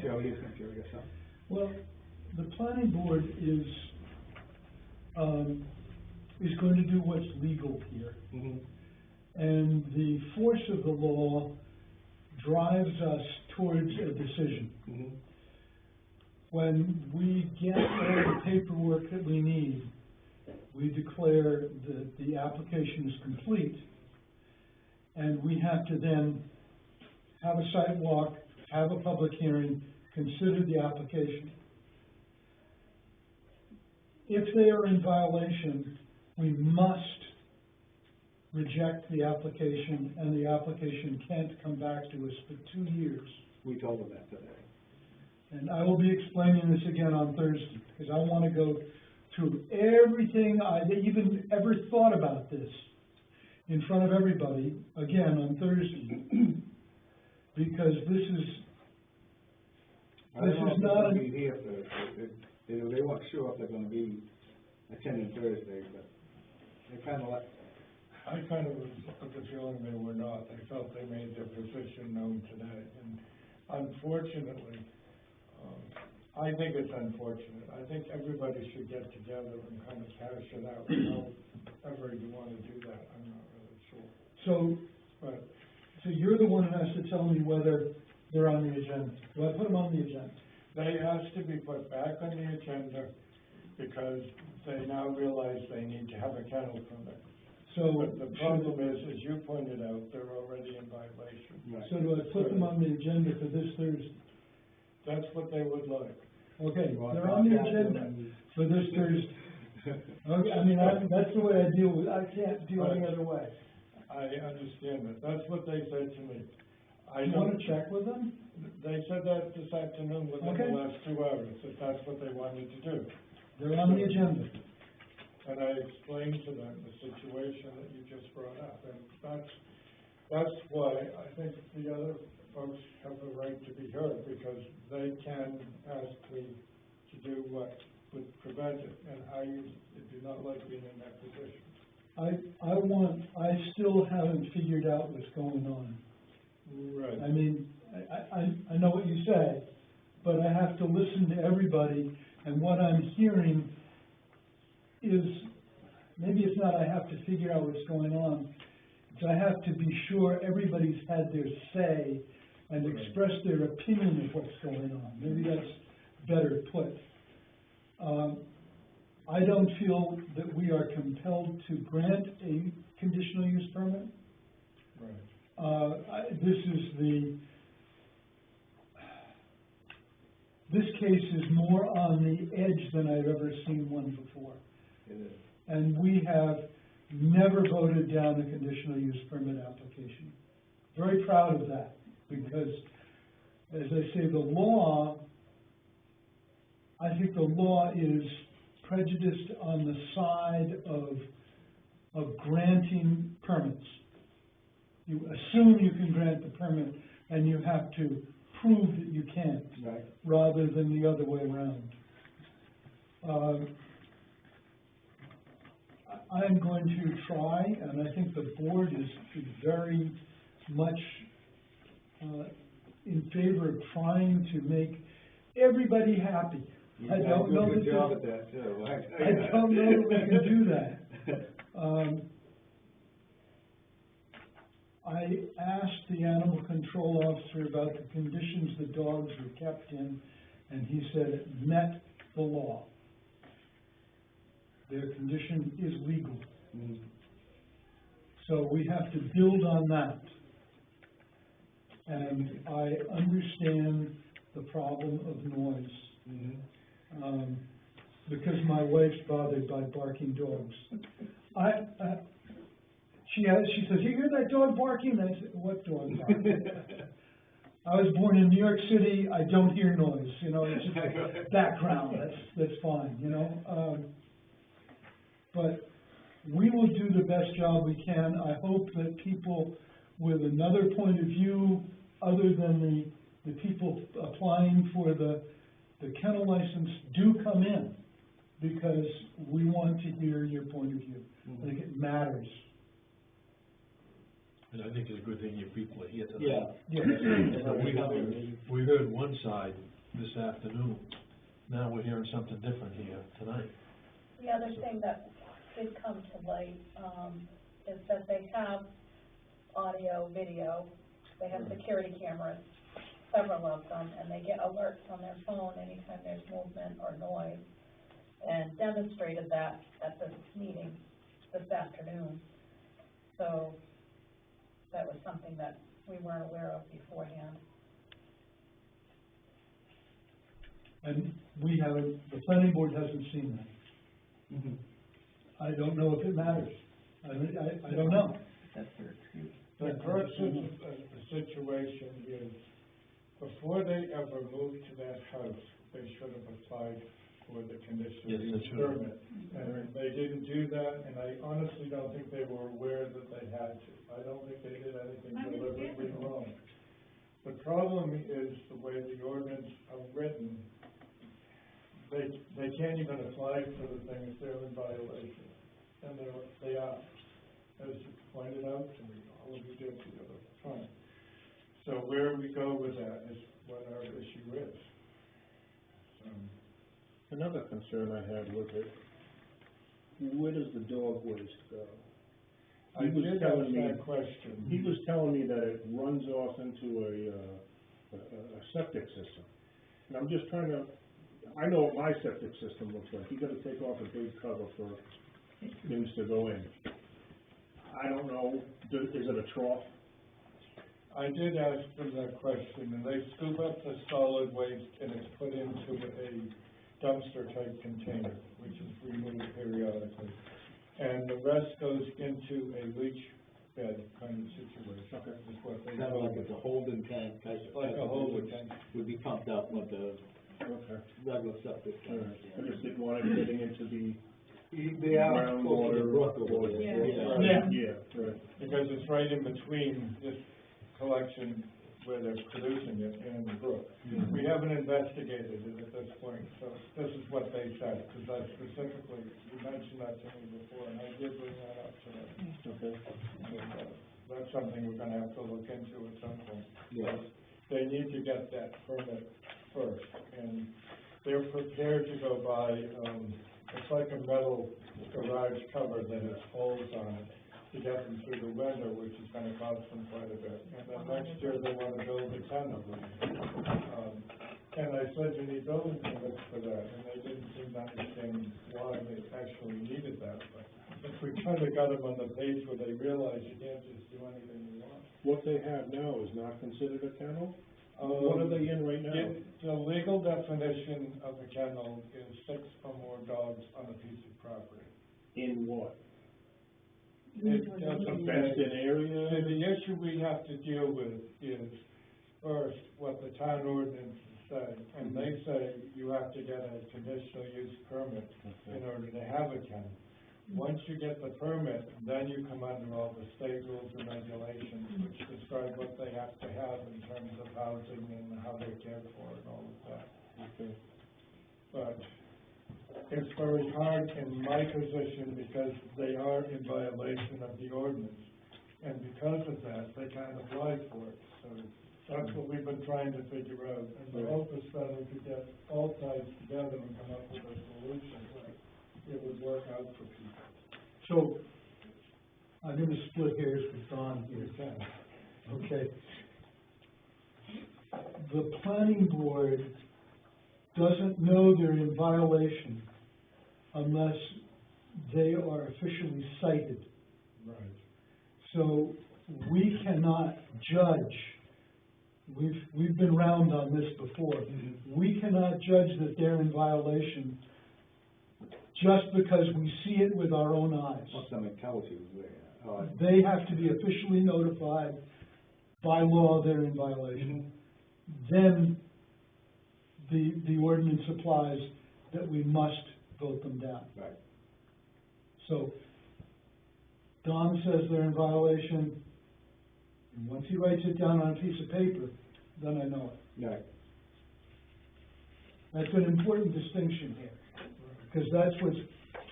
Joe, you got something? Well, the planning board is going to do what's legal here. Mm-hmm. And the force of the law drives us towards a decision. Mm-hmm. When we get all the paperwork that we need, we declare that the application is complete, and we have to then have a site walk, have a public hearing, consider the application. If they are in violation, we must reject the application, and the application can't come back to us for 2 years. We told them that today. And I will be explaining this again on Thursday, because I want to go through everything I even ever thought about this in front of everybody, again on Thursday. Because this is I don't know if they're not gonna a- be here Thursday. They weren't sure if they're gonna be attending Thursday, but they kinda I kind of got the feeling they were not. They felt they made their position known today. And unfortunately, I think it's unfortunate. I think everybody should get together and kind of hash it out, however you want to do that. I'm not really sure. So you're the one who has to tell me whether they're on the agenda. Do I put them on the agenda? They asked to be put back on the agenda because they now realize they need to have a kennel permit. So. But the problem is, as you pointed out, they're already in violation. Right. So do I put them on the agenda for this Thursday? That's what they would like. Okay, they're on the agenda for this Thursday. Okay, I mean, that's the way I deal with, I can't deal any other way. I understand that. That's what they said to me. You wanna check with them? They said that this afternoon within Okay. the last 2 hours, that that's what they wanted to do. They're on the agenda. And I explained to them the situation that you just brought up, and that's why I think the other folks have the right to be heard, because they can ask me to do what would prevent it, and I do not like being in that position. I still haven't figured out what's going on. Right. I mean, I know what you say, but I have to listen to everybody, and what I'm hearing is, maybe it's not I have to figure out what's going on, it's I have to be sure everybody's had their say and express their opinion of what's going on. Maybe that's better put. I don't feel that we are compelled to grant a conditional use permit. Right. This case is more on the edge than I've ever seen one before. It is. And we have never voted down a conditional use permit application. Very proud of that, because, as I say, the law, I think the law is prejudiced on the side of granting permits. You assume you can grant the permit, and you have to prove that you can't, Right. rather than the other way around. I'm going to try, and I think the board is very much in favor of trying to make everybody happy. I don't know You do a good job that at that, too. I don't know that we can do that. I asked the animal control officer about the conditions the dogs were kept in, and he said it met the law. Their condition is legal. Mhm. So we have to build on that. And I understand the problem of noise, Mhm. because my wife's bothered by barking dogs. She says, "You hear that dog barking?" I said, "What dog barking?" I was born in New York City. I don't hear noise. It's just background. That's fine. But we will do the best job we can. I hope that people with another point of view, other than the people applying for the kennel license, do come in, because we want to hear your point of view. I think it matters. And I think it's a good thing your people are here tonight. Yeah. Yeah. We heard one side this afternoon, now we're hearing something different here tonight. The other thing that did come to light, is that they have audio, video, they have security cameras, several of them, and they get alerts on their phone anytime there's movement or noise, and demonstrated that at this meeting this afternoon. So that was something that we weren't aware of beforehand. And the planning board hasn't seen that. Mhm. I don't know if it matters. I don't know. That's their excuse. The crux of the situation is, before they ever moved to that house, they should have applied for the conditional Yes, they use should have. permit. And they didn't do that, and I honestly don't think they were aware that they had to. I don't think they did anything deliberately wrong. The problem is the way the ordinance are written. They can't even apply for the thing if they're in violation, and they are. As pointed out to me, all of you did the other time. So where we go with that is what our issue is. Another concern I had with it, where does the dog waste go? I He was did telling ask me- that question. He was telling me that it runs off into a septic system. And I'm just trying to, I know what my septic system looks like. You gotta take off a big cover for things to go in. I don't know, is it a trough? I did ask them that question, and they scoop up the solid waste and it's put into a dumpster type container, which is removed periodically. And the rest goes into a leach bed kind of situation, is what they Kind of call like it. it's a holding tank type. Like a holding tank. Would be pumped up with the Okay. regular septic All tank. right. I just didn't want it getting into the They are close to the brook over there. Yeah. Yeah, right. Because it's right in between this collection where they're producing it and the brook. We haven't investigated it at this point, so this is what they said, because I specifically, you mentioned that to me before, and I did bring that up to them. Okay. And, that's something we're gonna have to look into at some point. Yeah. They need to get that permit first, and they're prepared to go buy, it's like a metal garage cover that has holes on it to get them through the winter, which is gonna cost them quite a bit. And then next year, they wanna build a ton of them. And I said, you need building permits for that, and they didn't seem to understand why they actually needed that. But if we kinda got them on the page where they realize you can't just do anything you want. What they have now is not considered a kennel? What are they in right now? The legal definition of a kennel is 6 or more dogs on a piece of property. In what? It A doesn't fenced-in area? And the issue we have to deal with is, first, what the town ordinances say. And they say you have to get a conditional use permit in order to have a kennel. Once you get the permit, then you come under all the state rules and regulations, which describe what they have to have in terms of housing and how they care for it and all of that. Okay. But it's very hard in my position because they are in violation of the ordinance. And because of that, they can't apply for it. So that's what we've been trying to figure out. And the hope is that we could get all sides together and come up with a solution that it would work out for people. So, I'm gonna split hairs with Don here. Okay. The planning board doesn't know they're in violation unless they are officially cited. Right. So, we cannot judge, we've been round on this before. We cannot judge that they're in violation just because we see it with our own eyes. Well, something tells you where. They have to be officially notified, by law they're in violation. Then the ordinance applies that we must vote them down. Right. So, Don says they're in violation, and once he writes it down on a piece of paper, then I know it. Right. That's an important distinction here, because that's what's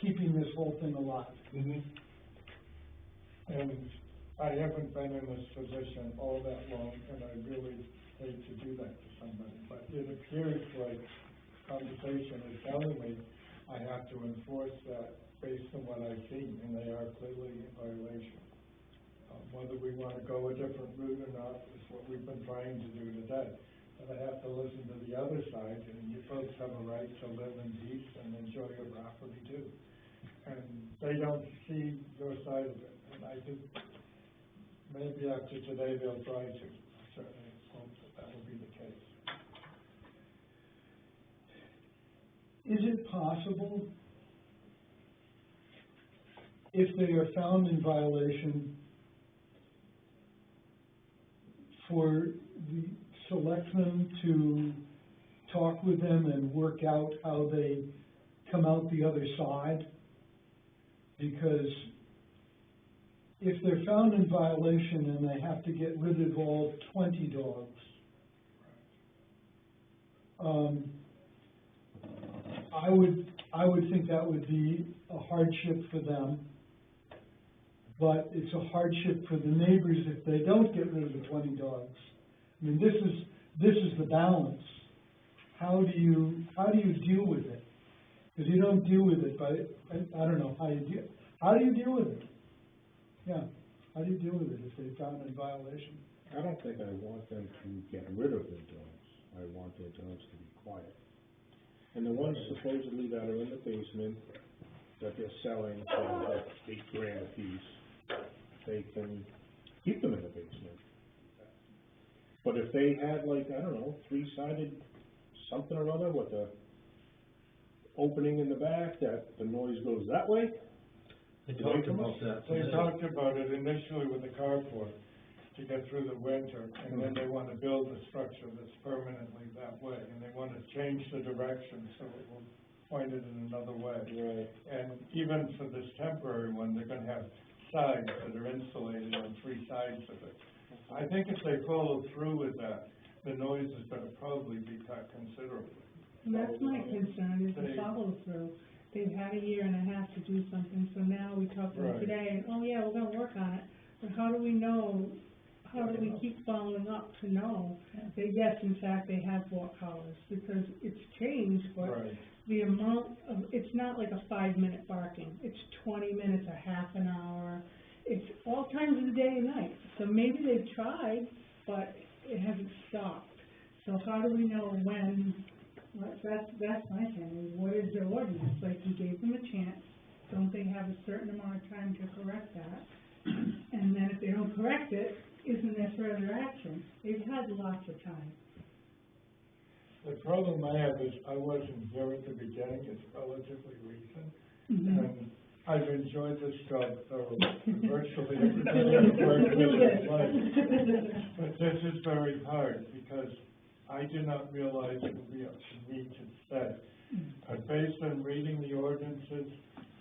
keeping this whole thing alive. And I haven't been in this position all that long, and I really hate to do that to somebody, but it appears like conversation is telling me I have to enforce that based on what I've seen, and they are clearly in violation. Whether we want to go a different route or not is what we've been trying to do today. But I have to listen to the other side, and you folks have a right to live in peace and enjoy your property too. And they don't see your side of it, and I just, maybe after today they'll try to. I certainly hope that will be the case. Is it possible, if they are found in violation, for the selectmen to talk with them and work out how they come out the other side? Because if they're found in violation and they have to get rid of all 20 dogs, I would think that would be a hardship for them. but it's a hardship for the neighbors if they don't get rid of the 20 dogs. I mean, this is the balance. How do you deal with it? Because you don't deal with it, but I don't know how do you deal with it? Yeah, how do you deal with it if they found in violation? I don't think I want them to get rid of their dogs. I want their dogs to be quiet. And the ones supposedly that are in the basement, that they're selling for like $8,000 a piece, they can keep them in the basement. But if they had like, I don't know, 3-sided something or other with a opening in the back that the noise goes that way. They talked about that. They talked about it initially with the carport to get through the winter, and then they want to build a structure that's permanently that way, and they want to change the direction so it will point it in another way. Right. And even for this temporary one, they're gonna have sides that are insulated on 3 sides of it. I think if they follow through with that, the noise is gonna probably be cut considerably. That's my concern, is the follow through. They've had a year and a half to do something, so now we talk to them Right. today, and, oh yeah, we're gonna work on it. But how do we know, how do we keep following up to know that, yes, in fact, they have bought collars? Because it's changed, but Right. the amount of, it's not like a 5-minute barking. It's 20 minutes, a half an hour. It's all times of the day and night. So maybe they've tried, but it hasn't stopped. So how do we know when, that's my thing, what is their ordinance? Like, you gave them a chance, don't they have a certain amount of time to correct that? And then if they don't correct it, isn't there further action? They've had lots of time. The problem I have is I wasn't here at the beginning, it's relatively recent, Mhm. and I've enjoyed this job thoroughly, virtually everything I've worked with is like. But this is very hard, because I did not realize it would be up to me to say. But based on reading the ordinances,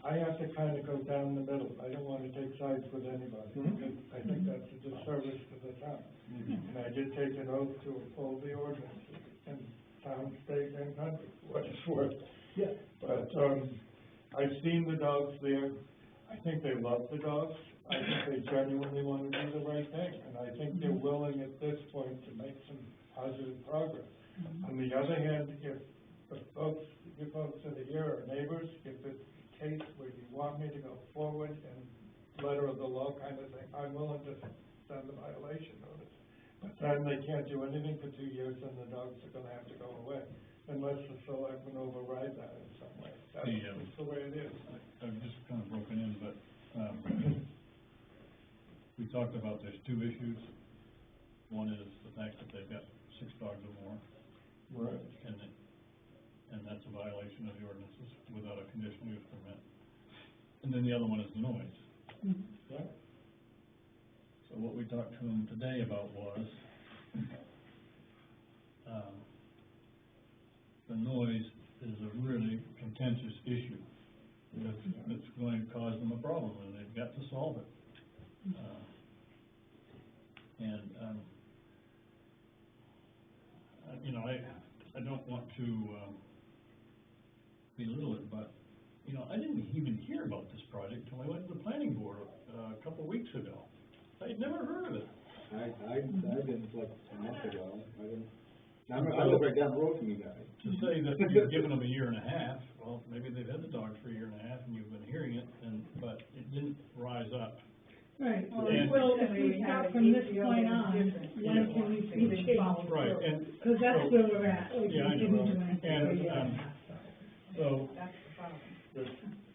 I have to kind of go down the middle. I don't want to take sides with anybody, because I think that's a disservice to the town. And I did take an oath to uphold the ordinances in town, state, and country, for what it's worth. Yeah. But, I've seen the dogs there. I think they love the dogs. I think they genuinely want to do the right thing, and I think they're willing at this point to make some positive progress. On the other hand, if the folks, you folks that are here are neighbors, if it's a case where you want me to go forward and letter of the law kind of thing, I'm willing to send a violation notice. But then they can't do anything for 2 years, and the dogs are gonna have to go away, unless the selectmen override that in some way. That's the way it is. I've just kind of broken in, but, we talked about there's 2 issues. One is the fact that they've got 6 dogs or more. Right. And that's a violation of the ordinances without a conditional use permit. And then the other one is the noise. Yeah. So what we talked to them today about was, the noise is a really contentious issue. That's going to cause them a problem, and they've got to solve it. You know, I don't want to, belittle it, but, you know, I didn't even hear about this project until I went to the planning board, a couple of weeks ago. I'd never heard of it. I didn't like a month ago, I live right down the road from you guys. To say that you've given them a year and a half, well, maybe they've had the dogs for a year and a half and you've been hearing it, but it didn't rise up. Right, Well, so if we start from this point on, when can we see the change? Right, and. Because that's where we're at, like, Yeah, I we didn't know. do anything for a And, year and a half, so. So, That's the problem.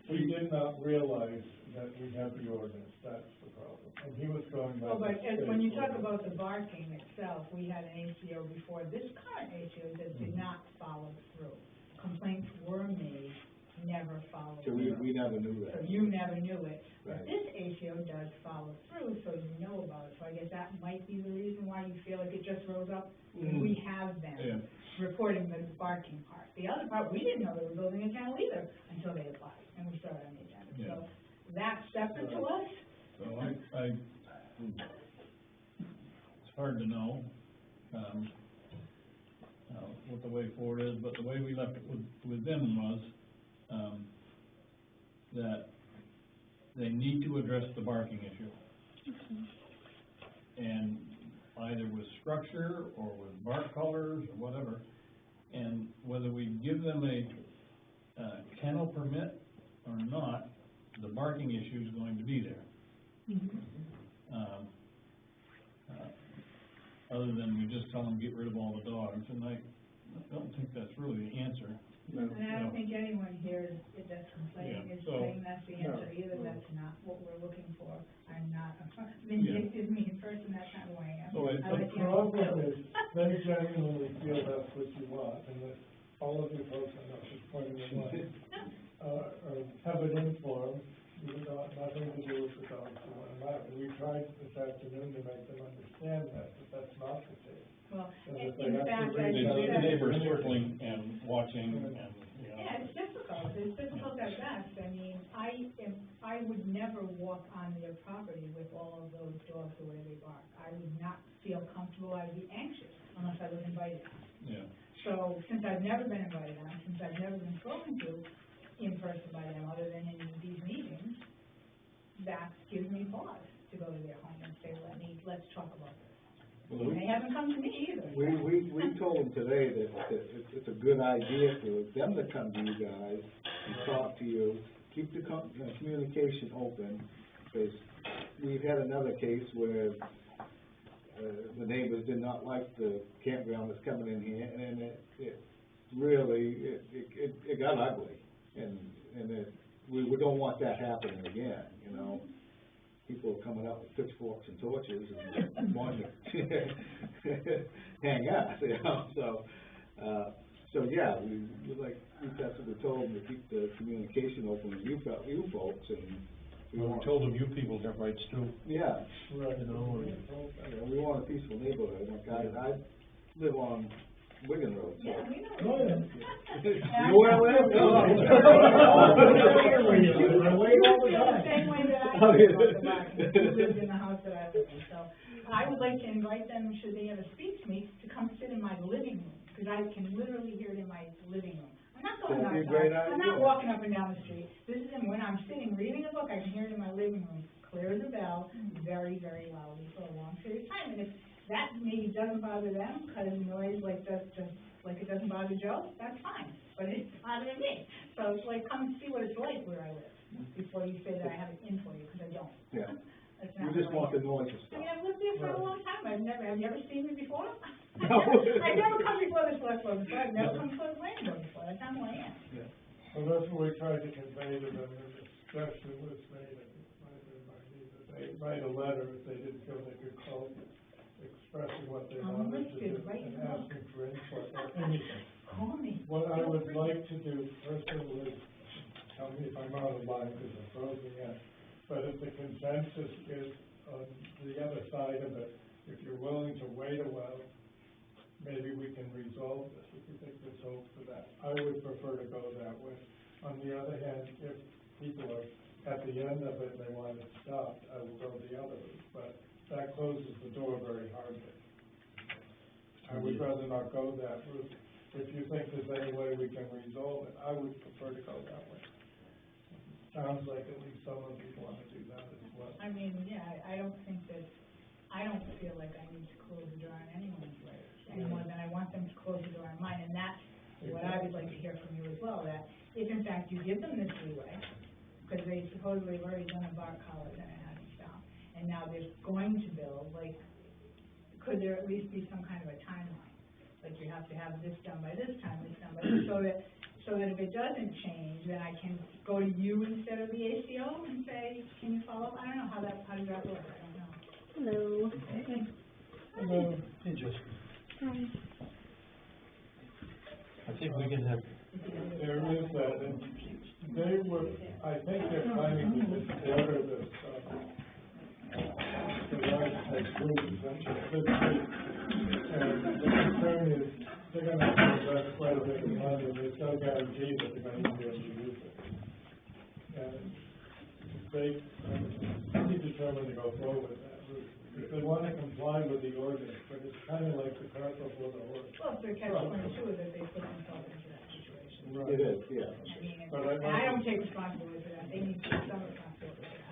We did not realize that we had the ordinance, that's the problem. And he was going by. Well, but the when you state talk ordinance. about the barking itself, we had an ACO before this current ACO that did not follow through. Complaints were made, never followed So through. we never knew So that. you never knew it. But Right. this ACO does follow through, so you know about it. So I guess that might be the reason why you feel like it just rose up. We have yeah, been reporting the barking part. The other part, we didn't know they were building a kennel either until they applied, and we saw it on the agenda. Yeah. So that's separate to us. so it's hard to know, what the way forward is, but the way we left it with them was, that they need to address the barking issue. And either with structure or with bark colors or whatever, and whether we give them a kennel permit or not, the barking issue is going to be there. Other than we just tell them, get rid of all the dogs, and I don't think that's really the answer. And I don't think anyone here that's complaining is saying that's the answer either, that's not what we're looking for. I'm not a vindictive, mean person, that's not who I am. So The problem is, they genuinely feel that's what you want, and that all of you folks, I'm not just pointing at one, have it in for them, you know, nothing to do with the dogs you want them out. And we tried this afternoon to make them understand that, but that's not the case. Well, that in they have to fact, I reach think out to The that. neighbors circling and watching and, you know. Yeah, it's difficult at best. I mean, I would never walk on their property with all of those dogs the way they bark. I would not feel comfortable, I'd be anxious unless I was invited on. Yeah. So, since I've never been invited on, since I've never been spoken to in person by them, other than in these meetings, that gives me pause to go to their home and say, let's talk about this. Well, They haven't come to me either. We told them today that it's a good idea for them to come to you guys and talk to you, keep the communication open, because we've had another case where the neighbors did not like the campground that's coming in here, and it really got ugly, and we don't want that happening again, you know? People are coming up with pitchforks and torches and wanting to hang us, you know, so yeah, that's what we told them, to keep the communication open with you folks, and We told them you people have rights too. yeah, Right. You know, we want a peaceful neighborhood, like I live on Wigan Road, so. Yeah, we know. Oh, yeah. You know where I live? I feel the same way that I feel about the barking, who lives in the house that I live in, so I would like to invite them, should they ever speak to me, to come sit in my living room, because I can literally hear it in my living room. I'm not going That'd be a outside, great I'm not idea. walking up and down the street, this is when I'm sitting reading a book, I can hear it in my living room, clear as a bell, very, very loudly for a long period of time, and if that maybe doesn't bother them, because noise like that, just like it doesn't bother Joe, that's fine, but it's bothering me. So it's like, come see what it's like where I live, before you say that I have it in for you, because I don't. Yeah, That's you not just who I want the am. noise and I stuff. mean, I've lived there for a long time, have you ever seen me before? No. I've never come before the select board before, I've never come before the planning board before, that's not who I am. Well, that's what we tried to convey to them, and the suggestion was made, I think it might have been by me, that they write a letter if they didn't feel they could call you, expressing what they I'm wanted to do, listed right and now. asking for input or anything. Call me. What I would like to do, personally, tell me if I'm out of line, because I'm frozen yet, but if the consensus is on the other side of it, if you're willing to wait a while, maybe we can resolve this, if you think there's hope for that. I would prefer to go that way. On the other hand, if people are at the end of it and they want it stopped, I will go the other route, but that closes the door very hardly. I would rather not go that route. If you think there's any way we can resolve it, I would prefer to go that way. Sounds like at least some of you want to do that as well. I mean, yeah, I don't feel like I need to close the door on anyone's way, any more than I want them to close the door on mine, and that's what I would like to hear from you as well, that if in fact you give them this leeway, because they supposedly have already done a bark collar and it hasn't stopped, and now they're going to build, like, could there at least be some kind of a timeline? Like, you have to have this done by this time, this done by this, so that if it doesn't change, then I can go to you instead of the ACO and say, can you follow up? I don't know how does that work? I don't know. Hello. Hello. hey, just. I think we can have, There is that, and they were, I think they're planning to just order this, the right next week, essentially, this week. And the concern is, they're gonna have to invest quite a bit of money, and there's no guarantee that they're gonna be able to use it. And they pretty determined to go forward with that route. If they wanna comply with the ordinance, but it's kinda like the cart before the horse. Well, it's their catch-22 that they put themselves into that situation. It is, yeah. I mean, But and I don't take responsibility for that, they need to take some responsibility for that.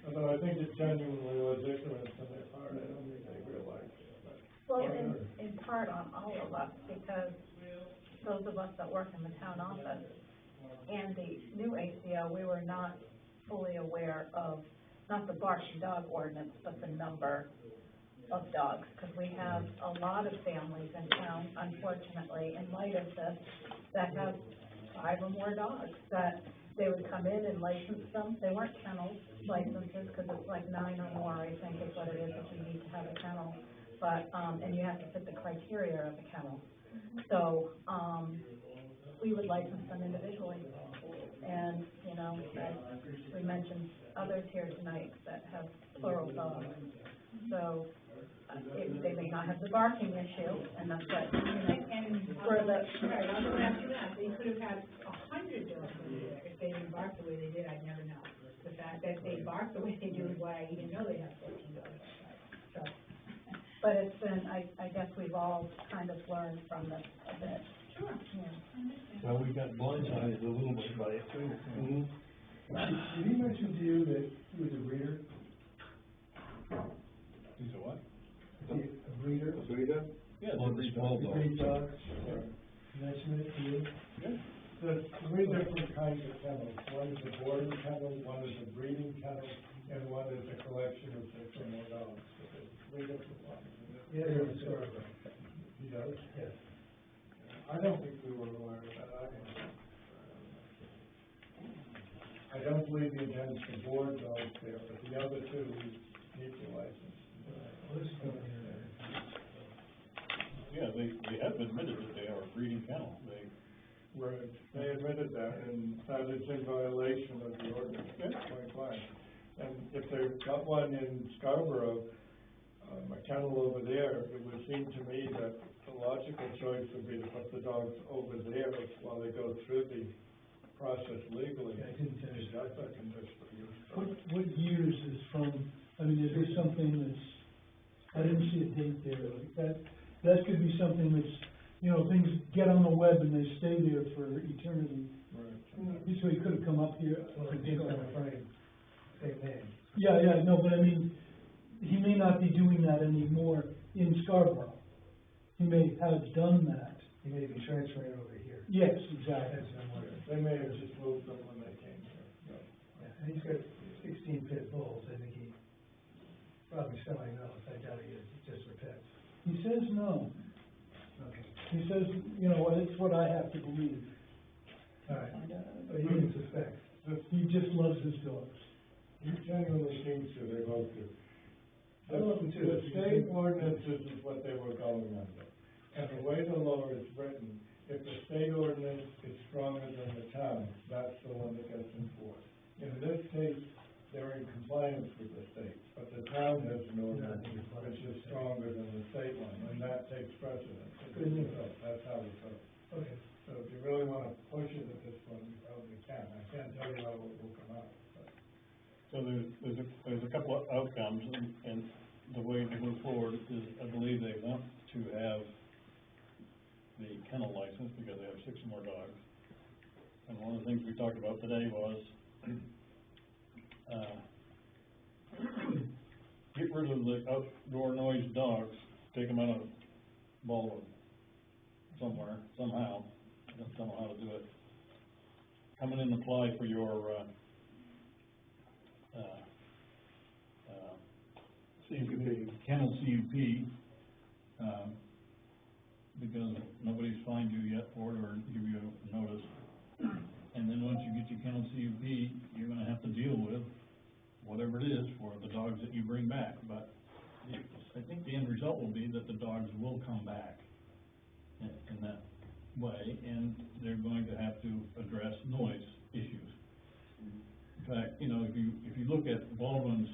Although I think it genuinely was ignorance on their part, I don't think they realized it, but. Well, in part on all of us, because those of us that work in the town office and the new ACO, we were not fully aware of, not the barking dog ordinance, but the number of dogs, because we have a lot of families in town, unfortunately, in light of this, that have 5 or more dogs, that they would come in and license them. They weren't kennel licenses, because it's like 9 or more, I think, is what it is, that you need to have a kennel. But, and you have to fit the criteria of a kennel. So, we would license them individually. And, you know, we mentioned others here tonight that have plural dogs. So, they may not have the barking issue, and that's what, you know, And for the, right, I was gonna ask you that, they could have had 100 dogs over there, if they didn't bark the way they did, I'd never know. The fact that they bark the way they do is why I even know they have 14 dogs outside, so. but it's been, I guess we've all kind of learned from this a bit. Sure. Yeah. Well, we got blindsided a little bit by it too. Did he mention to you that he was a breeder? He's a what? A breeder? A breeder? Yeah, On the small He dog. breeds dogs? Mention it to you? There's 3 different kinds of kennels. One is a boarding kennel, one is a breeding kennel, and one is a collection of 6 or more dogs. So there's 3 different ones. Yeah, you're a store. He does? Yes. I don't think we were aware of that either. I don't believe he intends to board dogs there, but the other 2 need the license. Yeah, they have admitted that they are a breeding kennel. Right, they admitted that, and that is in violation of the ordinance, point blank. And if they've got one in Scarborough, a kennel over there, it would seem to me that the logical choice would be to put the dogs over there while they go through the process legally. I didn't tell you. That's a conditional use. What years is from, I mean, is there something that's, I didn't see a date there, like that could be something that's, you know, things get on the web and they stay there for eternity. Right. So he could have come up here. Same name. Yeah, no, but I mean, he may not be doing that anymore in Scarborough. He may have done that. He may be transferring over here. Yes, exactly. They may have just moved them when they came here. Yeah, and he's got 16 pit bulls. I think he probably selling those. I doubt he is, just for pets. He says no. Okay. He says, you know, it's what I have to believe. All right. But he didn't suspect. He just loves his dogs. He genuinely seems to, they both do. I love them too. The state ordinances is what they were going under. And the way the law is written, if the state ordinance is stronger than the town, that's the one that gets enforced. In this case, they're in compliance with the state, but the town has an ordinance which is stronger than the state one, and that takes precedence. So that's how it goes. Okay. So if you really wanna push it at this point, you probably can. I can't tell you how it will come out, but. So there's a couple of outcomes, and the way to move forward is, I believe they want to have the kennel license because they have 6 or more dogs. And one of the things we talked about today was, get rid of the outdoor noise dogs, take them out of Baldwin somewhere, somehow, I don't know how to do it. Come in and apply for your, kennel CUP, because nobody's fined you yet for it or give you a notice. And then once you get your kennel CUP, you're gonna have to deal with whatever it is for the dogs that you bring back. But I think the end result will be that the dogs will come back in that way, and they're going to have to address noise issues. In fact, you know, if you look at Baldwin's,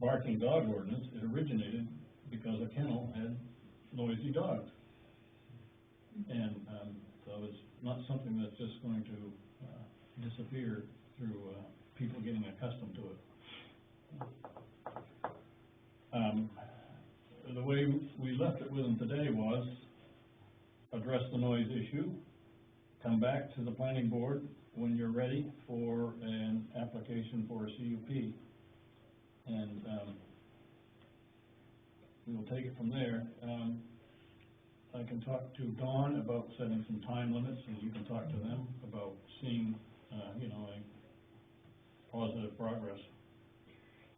barking dog ordinance, it originated because a kennel had noisy dogs. And, so it's not something that's just going to, disappear through, people getting accustomed to it. The way we left it with them today was address the noise issue, come back to the planning board when you're ready for an application for a CUP. And, we'll take it from there. I can talk to Dawn about setting some time limits, and you can talk to them about seeing, you know, a positive progress.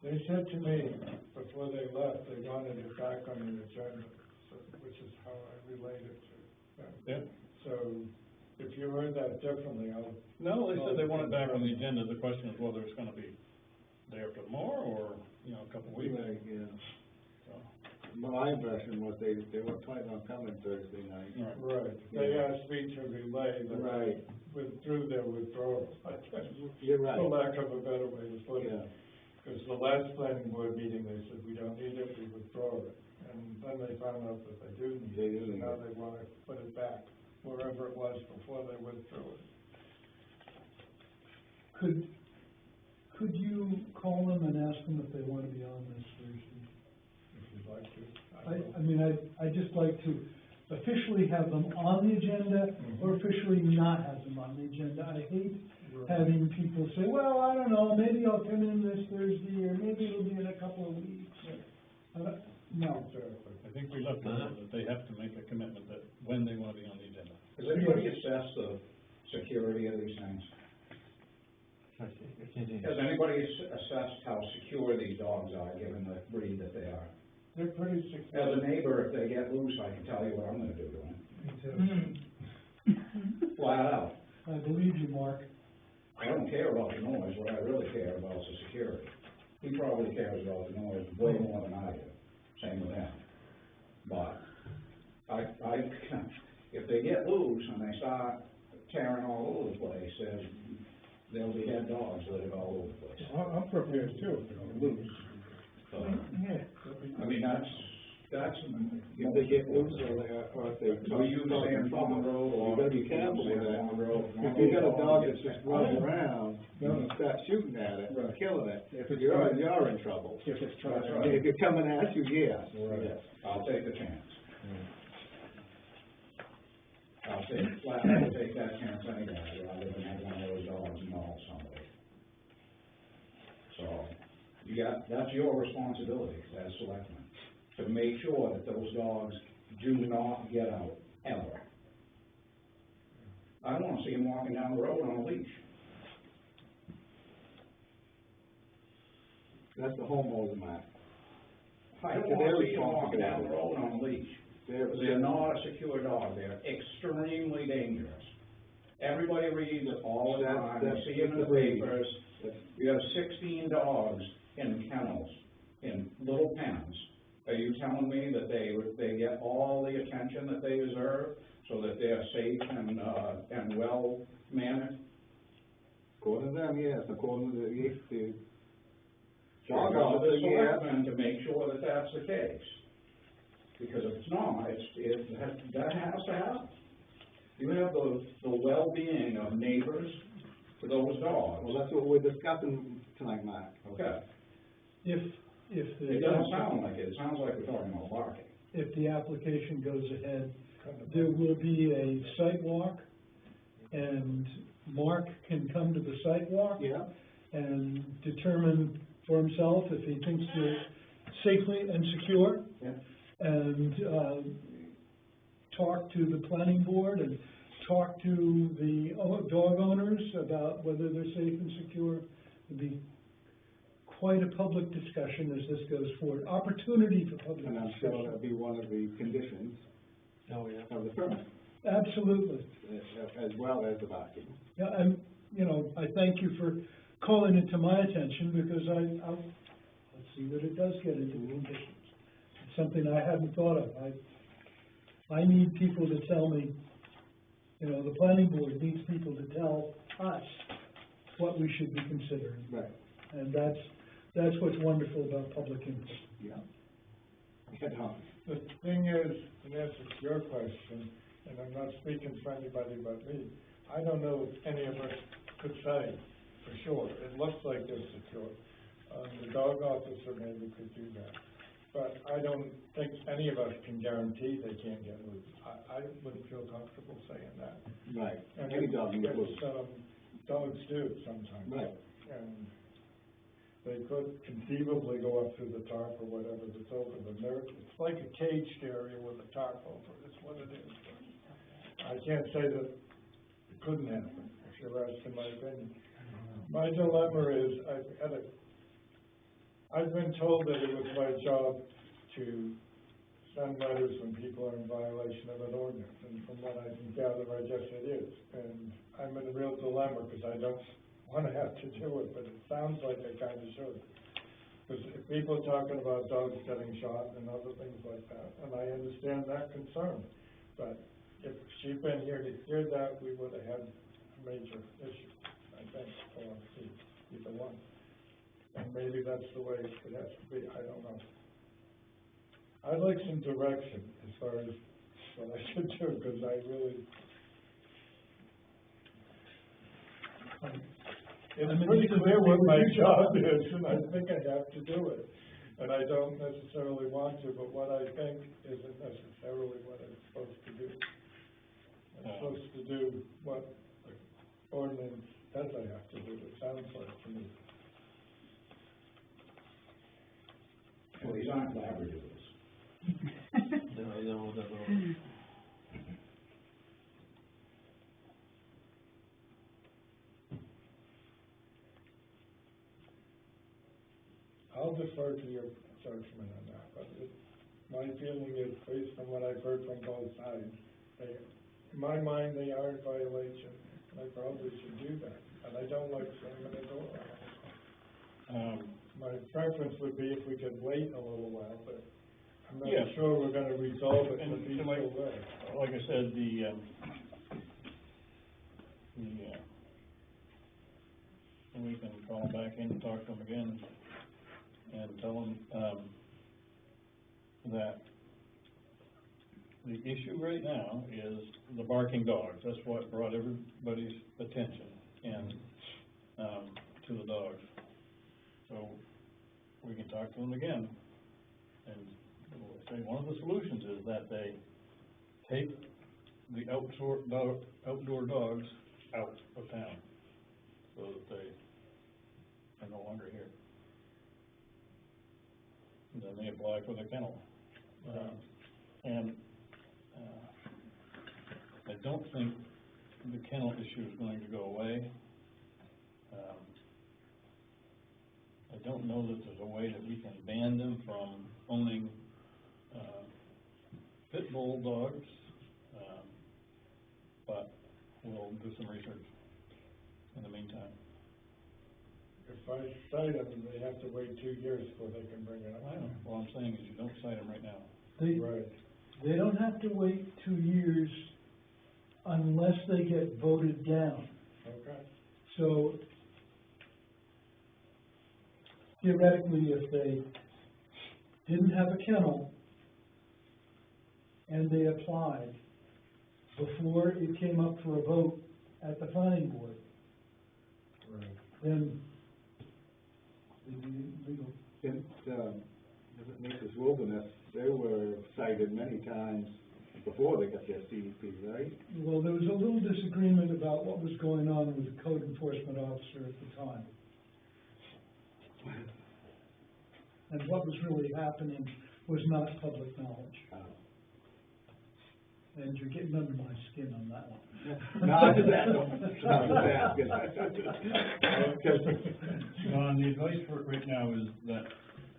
They said to me before they left, they wanted it back on the agenda, so, which is how I related to them. Yep. So, if you heard that differently, I'll. No, they said they want it back on the agenda. The question is whether it's gonna be day after tomorrow or, you know, a couple of weeks. Right, yeah. So, My impression was they were planning on coming Thursday night. Right, they asked me to relay that Right. they withdrew their withdrawal, I guess, You're right. for lack of a better way to put it. Yeah. Because the last planning board meeting, they said, we don't need it, we withdraw it. And then they found out that they do need They it, do so need now it. they want to put it back wherever it was before they withdrew it. Could you call them and ask them if they want to be on this Thursday? If you'd like to. I mean, I'd just like to officially have them on the agenda, or officially not have them on the agenda. I hate having people say, well, I don't know, maybe I'll come in this Thursday, or maybe it'll be in a couple of weeks. No. Exactly. I think we left it that they have to make a commitment that when they wanna be on the agenda. Has anybody assessed the security of these things? Has anybody assessed how secure these dogs are, given the breed that they are? They're pretty secure. As a neighbor, if they get loose, I can tell you what I'm gonna do to them. Me too. Flat out. I believe you, Mark. I don't care about the noise, what I really care about is the security. He probably cares about the noise way more than I do, same with him. But, if they get loose and they start tearing all over the place, they'll be dead dogs living all over the place. I'm prepared too, if they're loose. So, I mean, that's, If they get loose or if they. So you stand on the road or. You gotta be careful with that. On the road. If you got a dog that's just running around, and you start shooting at it, Right. killing it, If it's you're trying- in trouble. If it's trying That's to. right. If it's coming at you, yes. Right. Yes. I'll take the chance. I'll take that chance any day, rather than have one of those dogs maul somebody. So, that's your responsibility as selectmen, to make sure that those dogs do not get out, ever. I don't wanna see them walking down the road on a leash. That's the homeowner, Matt. I don't It's their wanna see them walking down the responsibility. road on a leash. They're not a secure dog, they're extremely dangerous. Everybody reads it all the time, you see it in the papers. You have 16 dogs in kennels, in little pens. Are you telling me that they get all the attention that they deserve, so that they're safe and well managed? According to them, yes, according to the Dog dog officer, officer, yes. selectmen, to make sure that that's the case. Because if it's not, that has to happen. You have the well-being of neighbors for those dogs. Well, that's what we're discussing tonight, Matt. Okay, If it doesn't sound like it sounds like we're talking about barking. if the application goes ahead, there will be a site walk, and Mark can come to the site walk Yeah. and determine for himself if he thinks they're safely and secure. Yeah. And, talk to the planning board and talk to the dog owners about whether they're safe and secure. It'll be quite a public discussion as this goes forward, opportunity for public And I'm sure discussion. that'll be one of the conditions of the permit, Absolutely. as well as the barking. Yeah, and, you know, I thank you for calling it to my attention, because I'll see that it does get into the conditions. It's something I hadn't thought of. I need people to tell me, you know, the planning board needs people to tell us what we should be considering. Right. And that's what's wonderful about public input. Yeah. Head on. The thing is, in answer to your question, and I'm not speaking for anybody but me, I don't know if any of us could say for sure. It looks like they're secure. The dog officer maybe could do that. But I don't think any of us can guarantee they can't get loose. I wouldn't feel comfortable saying that. Right. And Any dog can get it's, loose. dogs do sometimes. Right. And they could conceivably go up through the tarp or whatever that's over them. It's like a caged area with a tarp over it, is what it is. I can't say that it couldn't happen, if you're asking my opinion. My dilemma is, I've been told that it was my job to send letters when people are in violation of an ordinance, and from what I can gather, I guess it is. And I'm in a real dilemma, because I don't wanna have to do it, but it sounds like I kinda should. Because if people are talking about dogs getting shot and other things like that, and I understand that concern, but if she'd been here to hear that, we would've had a major issue, I think, or either one. And maybe that's the way it has to be, I don't know. I'd like some direction as far as what I should do, because I really, it's pretty clear what my job is, and I think I have to do it. And I don't necessarily want to, but what I think isn't necessarily what I'm supposed to do. I'm supposed to do what the ordinance says I have to do, it sounds like to me. Well, these aren't Labradors. No. I'll defer to your judgment on that, but my feeling is, based on what I've heard from both sides, in my mind, they are in violation, and I probably should do that, and I don't like slamming the door. My preference would be if we could wait a little while, but I'm not Yeah. sure we're gonna resolve it in a And peaceful way. like I said, we can call them back in and talk to them again and tell them, that the issue right now is the barking dogs. That's what brought everybody's attention and, to the dogs. So we can talk to them again and say one of the solutions is that they take the outdoor dogs out of town so that they are no longer here. And then they apply for the kennel. I don't think the kennel issue is going to go away. I don't know that there's a way that we can ban them from owning, pit bull dogs, but we'll do some research in the meantime. If I cite them, they have to wait 2 years before they can bring it up. I know, what I'm saying is you don't cite them right now. Right. They don't have to wait 2 years unless they get voted down. Okay. So theoretically, if they didn't have a kennel and they applied before it came up for a vote at the planning board, Right. then they'd be legal. Since, Mrs. Wilderness, they were cited many times before they got their CEP, right? Well, there was a little disagreement about what was going on with the code enforcement officer at the time. And what was really happening was not public knowledge. And you're getting under my skin on that one. No, I just asking. Don, the advice for it right now is that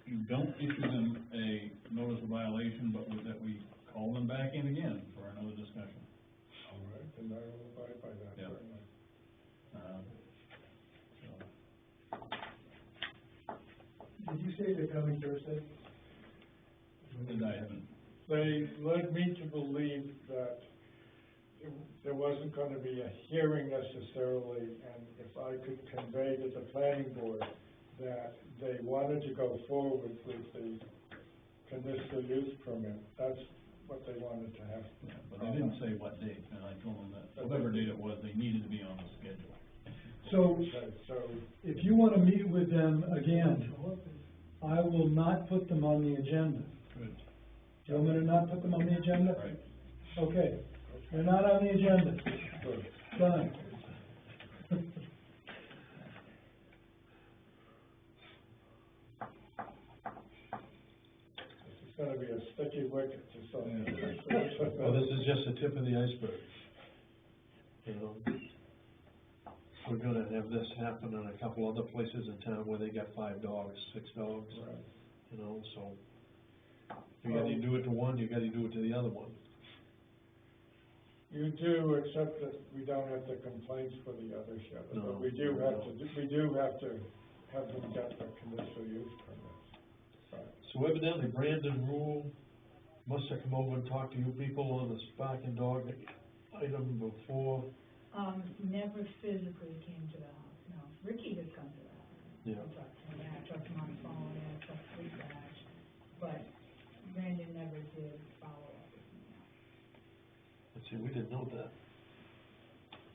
you don't issue them a notice of violation, but that we call them back in again for another discussion. All right, and I will abide by that, Yeah. certainly. Did you say they're coming Thursday? And I haven't. They led me to believe that there wasn't gonna be a hearing necessarily, and if I could convey to the planning board that they wanted to go forward with the conditional use permit, that's what they wanted to have. Yeah, but they didn't say what date, and I told them that whatever date it was, they needed to be on the schedule. So, Okay, so, if you wanna meet with them again, I will not put them on the agenda. Good. Do you want me to not put them on the agenda? Right. Okay, they're not on the agenda. good. Done. be a sticky wicket or something. Well, this is just the tip of the iceberg. You know, we're gonna have this happen in a couple other places in town where they got 5 dogs, 6 dogs, Right. you know, so. You gotta do it to one, you gotta do it to the other one. You do, except that we don't have the complaints for the others yet, No, but we do have no. to have them get the conditional use permits. Right. So evidently Brandon Rule must have come over and talked to you people on the Spark and Dog item before. Never physically came to the house, no. Ricky did come to the house. Yeah. I talked to him, I talked to him on the phone, and I talked to Rich, but Brandon never did follow up with me. Let's see, we didn't know that.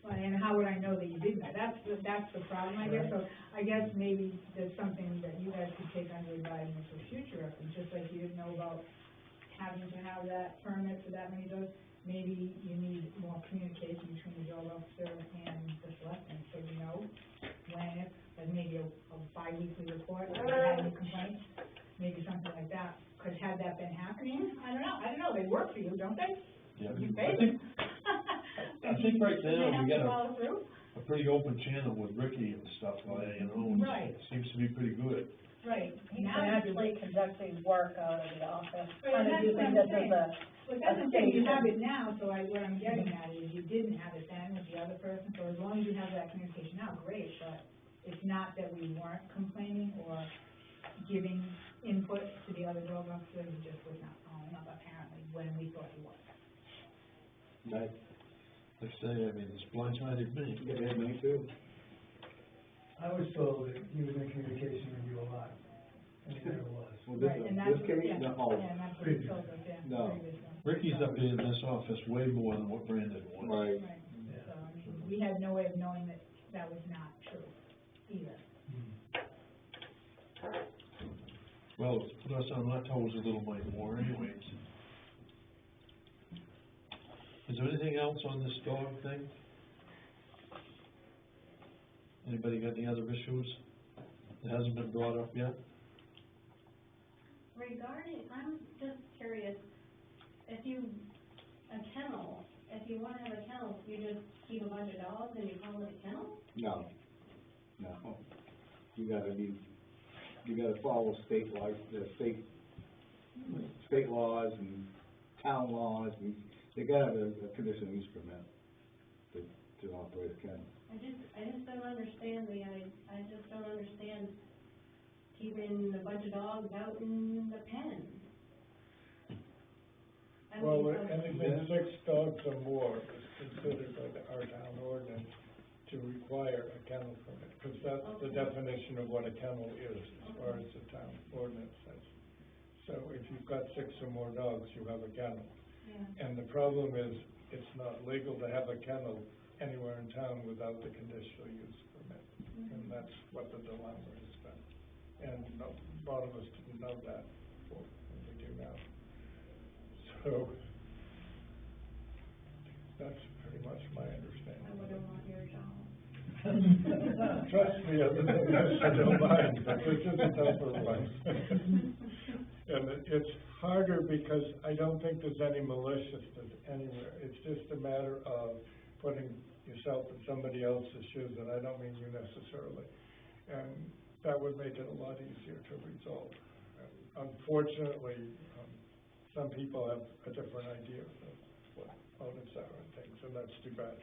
Well, and how would I know that you did that? That's the problem, I guess. So I guess maybe there's something that you guys could take under advisement for future reference, just like you didn't know about having to have that permit for that many dogs. Maybe you need more communication between the dog officer and the selectmen, so you know when, like maybe a bi-weekly report, if you had any complaints, maybe something like that. Because had that been happening, I don't know, they work for you, don't they? Yeah. You pay them. I think right now we got follow through? a pretty open channel with Ricky and stuff, you know, and Right. it seems to be pretty good. Right. He's Now you actually conducting work out of the office, Right, kind of that's what using I'm this saying. as a, But that's the thing, you have it now, so what I'm getting at is you didn't have it then with the other person, so as long as you have that communication now, great, but it's not that we weren't complaining or giving input to the other dog officer, he just was not following up apparently when we thought he was. Right. Like I say, I mean, it's blindsided me. Yeah, me too. I was told that he was in communication with you a lot, and he never was. Well, Right, and that's, this case, yeah, no. and that's what he told us, yeah, No. previously. Ricky's up in this office way more than what Brandon was. Right. Right, so, I mean, we had no way of knowing that that was not true either. Well, it's put us on our toes a little bit more anyways. Is there anything else on this dog thing? Anybody got any other issues that hasn't been brought up yet? Regarding, I'm just curious, if you want to have a kennel, you just keep a bunch of dogs and you call it a kennel? No. You gotta follow state laws, state laws and town laws, and you gotta have a conditional use permit to operate a kennel. I just don't understand I just don't understand keeping a bunch of dogs out in the pen. I Well, mean, anything 6 dogs or more is considered by our town ordinance to require a kennel permit, because that's the definition of what a kennel is, as far as the town ordinance says. So if you've got 6 or more dogs, you have a kennel. yeah. And the problem is, it's not legal to have a kennel anywhere in town without the conditional use permit. And that's what the dilemma has been. And a lot of us didn't know that before, and we do now. So, that's pretty much my understanding. I wouldn't want your dog. Trust me, other than this, I don't mind, but this is a tougher one. And it's harder because I don't think there's any maliciousness anywhere. It's just a matter of putting yourself in somebody else's shoes, and I don't mean you necessarily. And that would make it a lot easier to resolve. And unfortunately, some people have a different idea of what motives are and things, and that's too bad.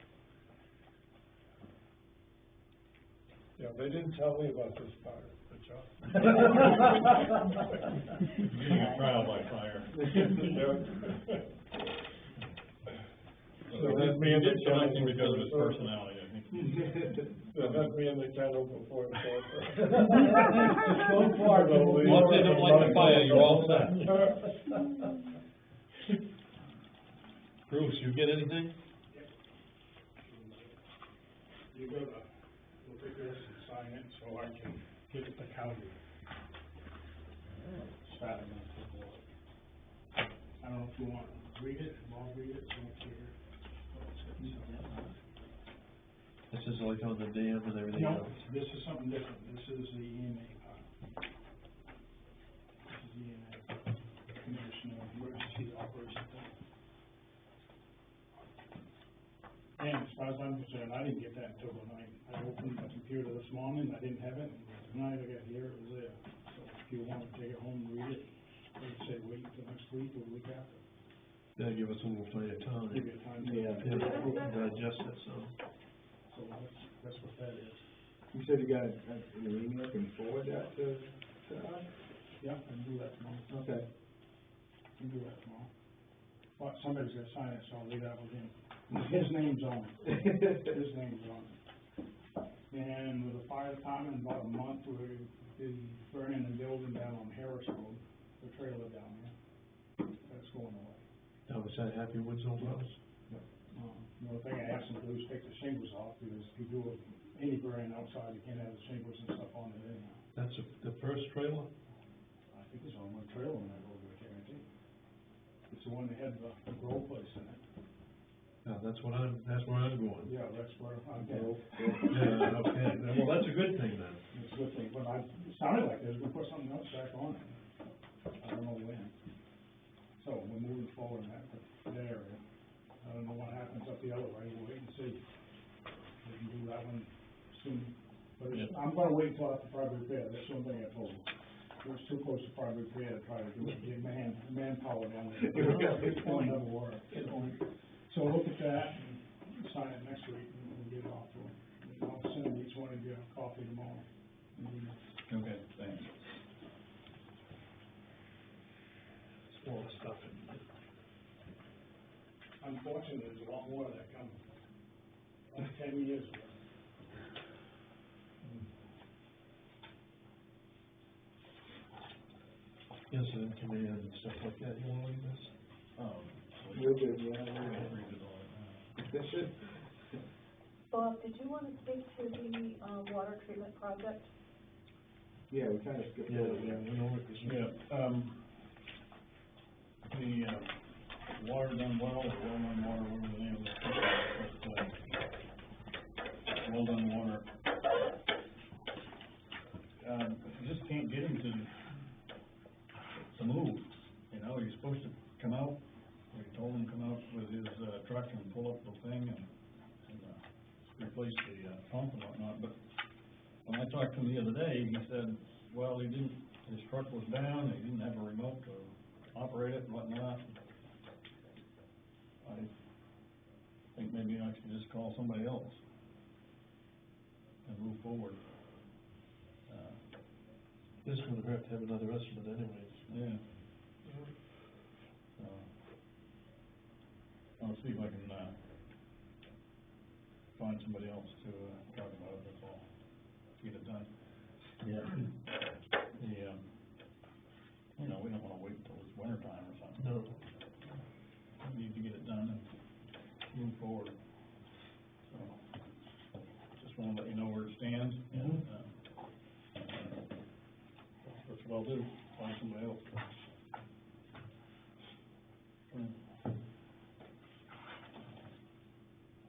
Yeah, they didn't tell me about this part, but John. Getting trial by fire. So let me in the Select him kennel because of his before- personality, I think. So let me in the kennel before it's over. Go far, Once Once they don't like the fire, you're all set. Bruce, you get anything? You gotta look at this and sign it so I can get it to county. Starting on the board. I don't know if you want to read it, I'll read it, so it's here. This is like on the dam and everything No, else. this is something different, this is the EMA part. This is the EMA conditional concerned, I didn't get that until tonight. I opened my computer this morning, I didn't have it, and tonight I got here, it was there. So if you want to take it home and read it, I'd say wait until next week or the week after. That'll give us a little plenty of time. Give you time to. Yeah. We can digest it, so. So that's what that is. You said you got an email, can you forward that to us? Yeah, I can do that tomorrow. Okay. I can do that tomorrow. But somebody's gonna sign it, so I'll leave that with him. His name's on it. His name's on it. And with the fire department, about a month, we'll be burning the building down on Harris Road, the trailer down there. That's going away. Now, was that Happy Woods old house? The only thing I asked him to do is take the shingles off, because if you do any burning outside, you can't have the shingles and stuff on it anyhow. That's the first trailer? I think there's only one trailer in that road, I guarantee. It's the one that had the grow place in it. Yeah, that's where I'm going. Yeah, that's where I'm going. Yeah, okay, well, that's a good thing then. It's a good thing, but it sounded like they was gonna put something else back on it. I don't know when. So we're moving forward in that area. I don't know what happens up the other way, we'll wait and see. We can do that one soon. But I'm gonna wait until after private repair, that's the only thing I told them. It was too close to private repair to try to do it, get manpower down there. It's going to work. So look at that and sign it next week and we'll get it off to them. And I'll send each one of you a copy tomorrow. Okay, thanks. It's more stuff in there. Unfortunately, there's a lot more of that coming. Like 10 years ago. Incident command and stuff like that, you want to leave this? We're good, yeah, This should, Bob, did you want to speak to the, water treatment project? yeah, we kind of skipped over Yeah, that. we know what this is. Yeah, the water done well, or well done water, whatever the name of it, but, well done water. You just can't get him to move, you know, he's supposed to come out, we told him to come out with his, truck and pull up the thing and replace the, pump and whatnot, but when I talked to him the other day, he said, well, his truck was down, he didn't have a remote to operate it and whatnot. I think maybe I should just call somebody else and move forward. This wouldn't hurt to have another estimate anyways. Yeah. I'll see if I can, find somebody else to, talk about it, that's all, get it done. Yeah. You know, we don't wanna wait until it's winter time or something. No. We need to get it done and move forward. So, just wanna let you know where it stands, and, that's what I'll do, find somebody else.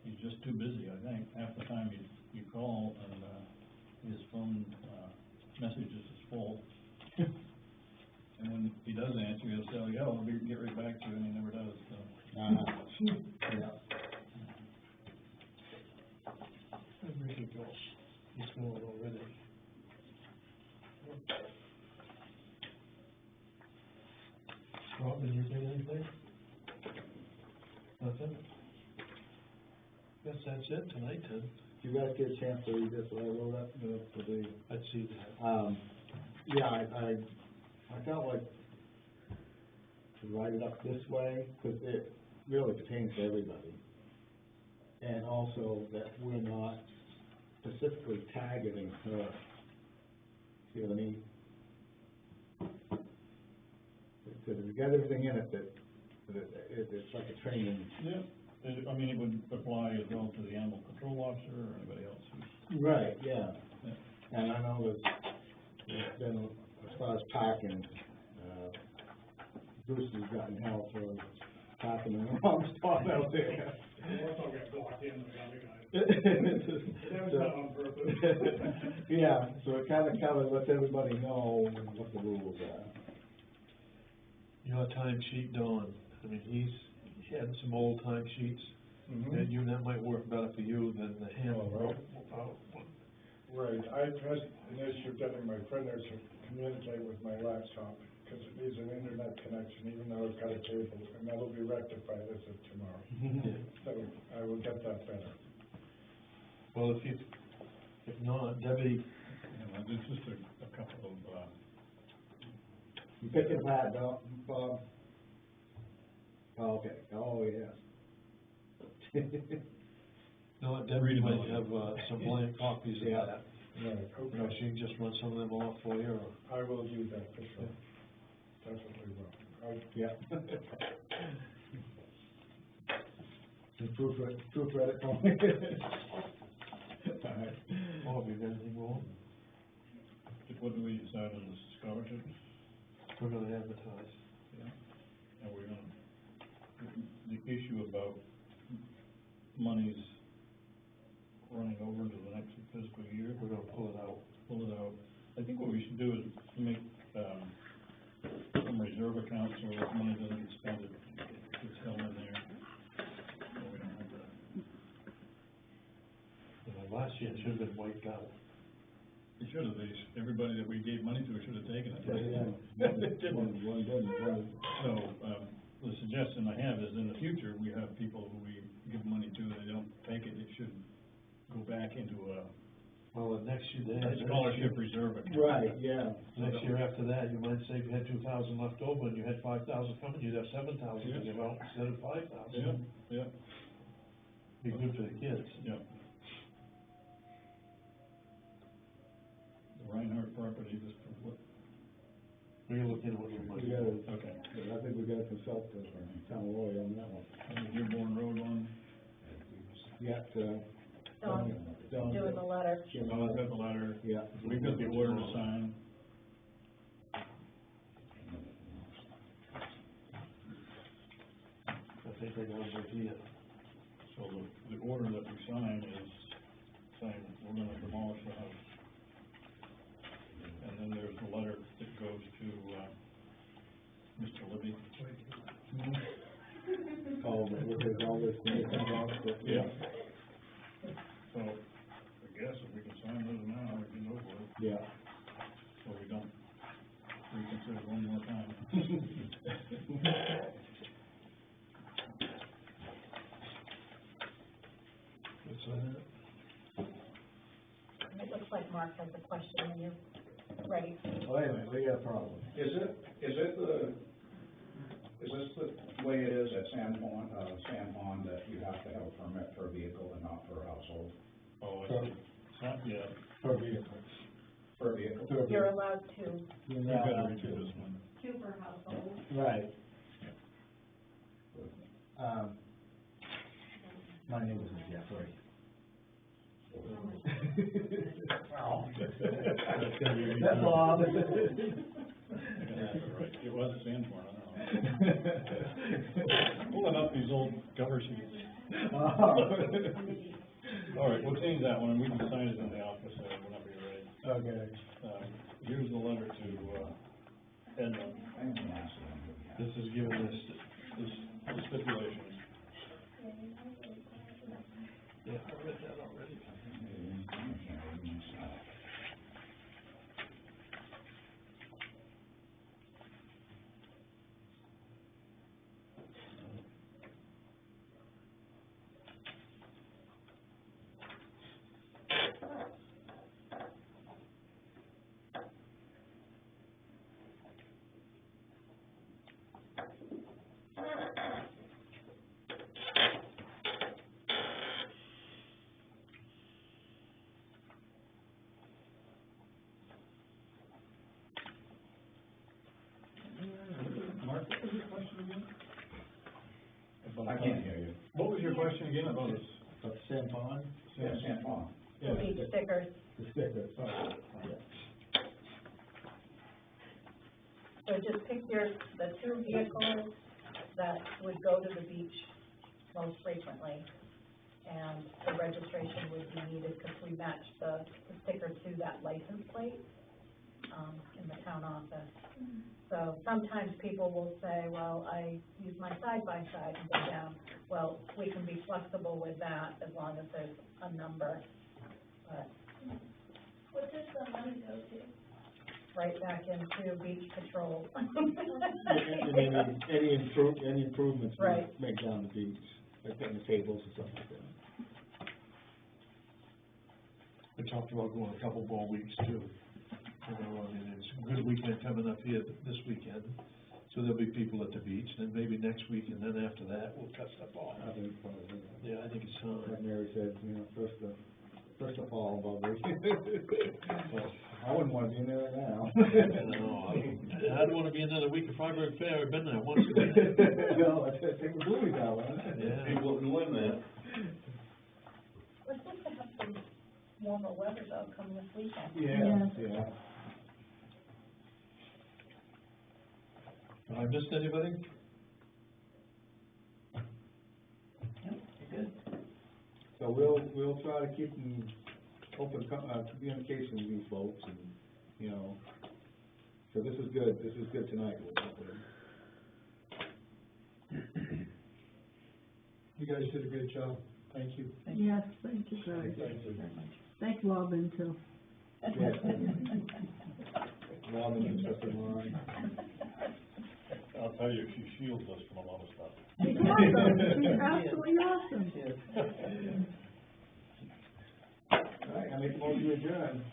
He's just too busy, I think, half the time you call and, his phone, messages is full. And when he does answer, he'll say, yeah, I'll get right back to you, and he never does, so. Yeah. Everything goes, he's going already. Robin, you did anything? Nothing? Guess that's it tonight, then. You guys get a chance to read this, what I wrote up, for the, I'd see that. yeah, I felt like to write it up this way, because it really pertains to everybody. And also that we're not specifically targeting her. See what I mean? Because we got everything in it that it's like a training. Yeah, I mean, it would apply as well to the animal control officer or anybody else who's. Right, yeah. Yeah. And I know there's been, as far as parking, Bruce has gotten hell for parking in the wrong spot out there. Once I got blocked in, I got it. That was not on purpose. Yeah, so it kind of lets everybody know what the rules are. Your time sheet, Dawn, I mean, he had some old time sheets, And you, that might work better for you than the handle. Right. Right, I've had an issue getting my printer to communicate with my laptop, because it needs an internet connection, even though it's got a cable, and that'll be rectified as of tomorrow. So I will get that better. Well, if not, Debbie, There's just a couple of, You picking that up, Bob? Oh, okay, oh, yes. no, Debbie might have, some blank copies of Yeah. that. Right, You know, she can just run some of them off for you, or, I will do that for sure. Definitely will. Yeah. And proofread it for me. All right. oh, have you got anything wrong? what do we decide on the scholarships? We're gonna advertise. And we're gonna, the issue about monies running over into the next fiscal year, We're gonna pull it out. I think what we should do is make, some reserve accounts so that money doesn't get spent, it's held in there. So we don't have to. Last year it should have been wiped out. It should have, everybody that we gave money to should have taken it. So, the suggestion I have is in the future, we have people who we give money to, and they don't take it, it should go back into a Well, next year, scholarship reserve account. Right, yeah. next year after that, you might say if you had 2,000 left over and you had 5,000 coming, you'd have 7,000 to give out instead of 5,000. Yeah. Be good for the kids. Yeah. The Reinhardt property, just for what? We're looking at what you might. Okay. I think we gotta consult the town lawyer on that one. And the Dearborn Road one, Yeah, Don, doing the letter. oh, I've got the letter, Yeah. we've got the order to sign. I think they got an idea. So the order that we sign is saying we're gonna demolish the house. And then there's the letter that goes to, Mr. Libby. Oh, with all this, Yeah. So, I guess if we can sign those now, we can go for it, Yeah. so we don't reconsider one more time. What's that? It looks like Mark has a question when you're ready. Wait a minute, we got a problem. Is this the way it is at San Juan that you have to have a permit for a vehicle and not for a household? Oh, I see. It's not yet. Per vehicle. For a vehicle? You're allowed to. We better redo this one. 2 per household. Right. My name is Jeffrey. That's Bob. Right. It was a Sanborn, I don't know. Pulling up these old cover sheets. All right, we'll change that one, and we can sign it in the office, whenever you're ready. Okay. Here's the letter to, Edmund. This is giving us, The stipulations. yeah, I read that already. Mark, what was your question again? I can't hear you. What was your question again about this? But San Juan? Yeah, San Juan. The beach stickers. The sticker. So just pick the 2 vehicles that would go to the beach most frequently. And the registration would be needed because we match the sticker to that license plate. in the town office. So sometimes people will say, well, I use my side-by-side and go down. Well, we can be flexible with that as long as there's a number, but What does the money go to? right back into beach patrol. Any improvements we Right. make down the beach, like getting the tables and stuff like that. We talked about going a couple more weeks too. You know, I mean, it's a good weekend coming up here this weekend, so there'll be people at the beach, and maybe next week, and then after that, we'll cut stuff off. I think probably, Yeah, I think it's time. like Mary said, you know, first of all, probably. I wouldn't wanna be in there right now. No, I don't wanna be another week at Freiburg Fair, I've been there once. No, I think the movie's out, huh? Yeah. People who live there. We're supposed to have some warmer weather though coming this weekend. Yeah. Have I missed anybody? Good. So we'll try to keep them open, communication with these folks and, you know, so this is good tonight. You guys did a great job, thank you. Yes, thank you, Greg. Thank Robin too. Yes. Robin and Justin Warren. I'll tell you, she shields us from a lot of stuff. She's awesome, she's absolutely awesome. Yes. All right, I make a motion to adjourn.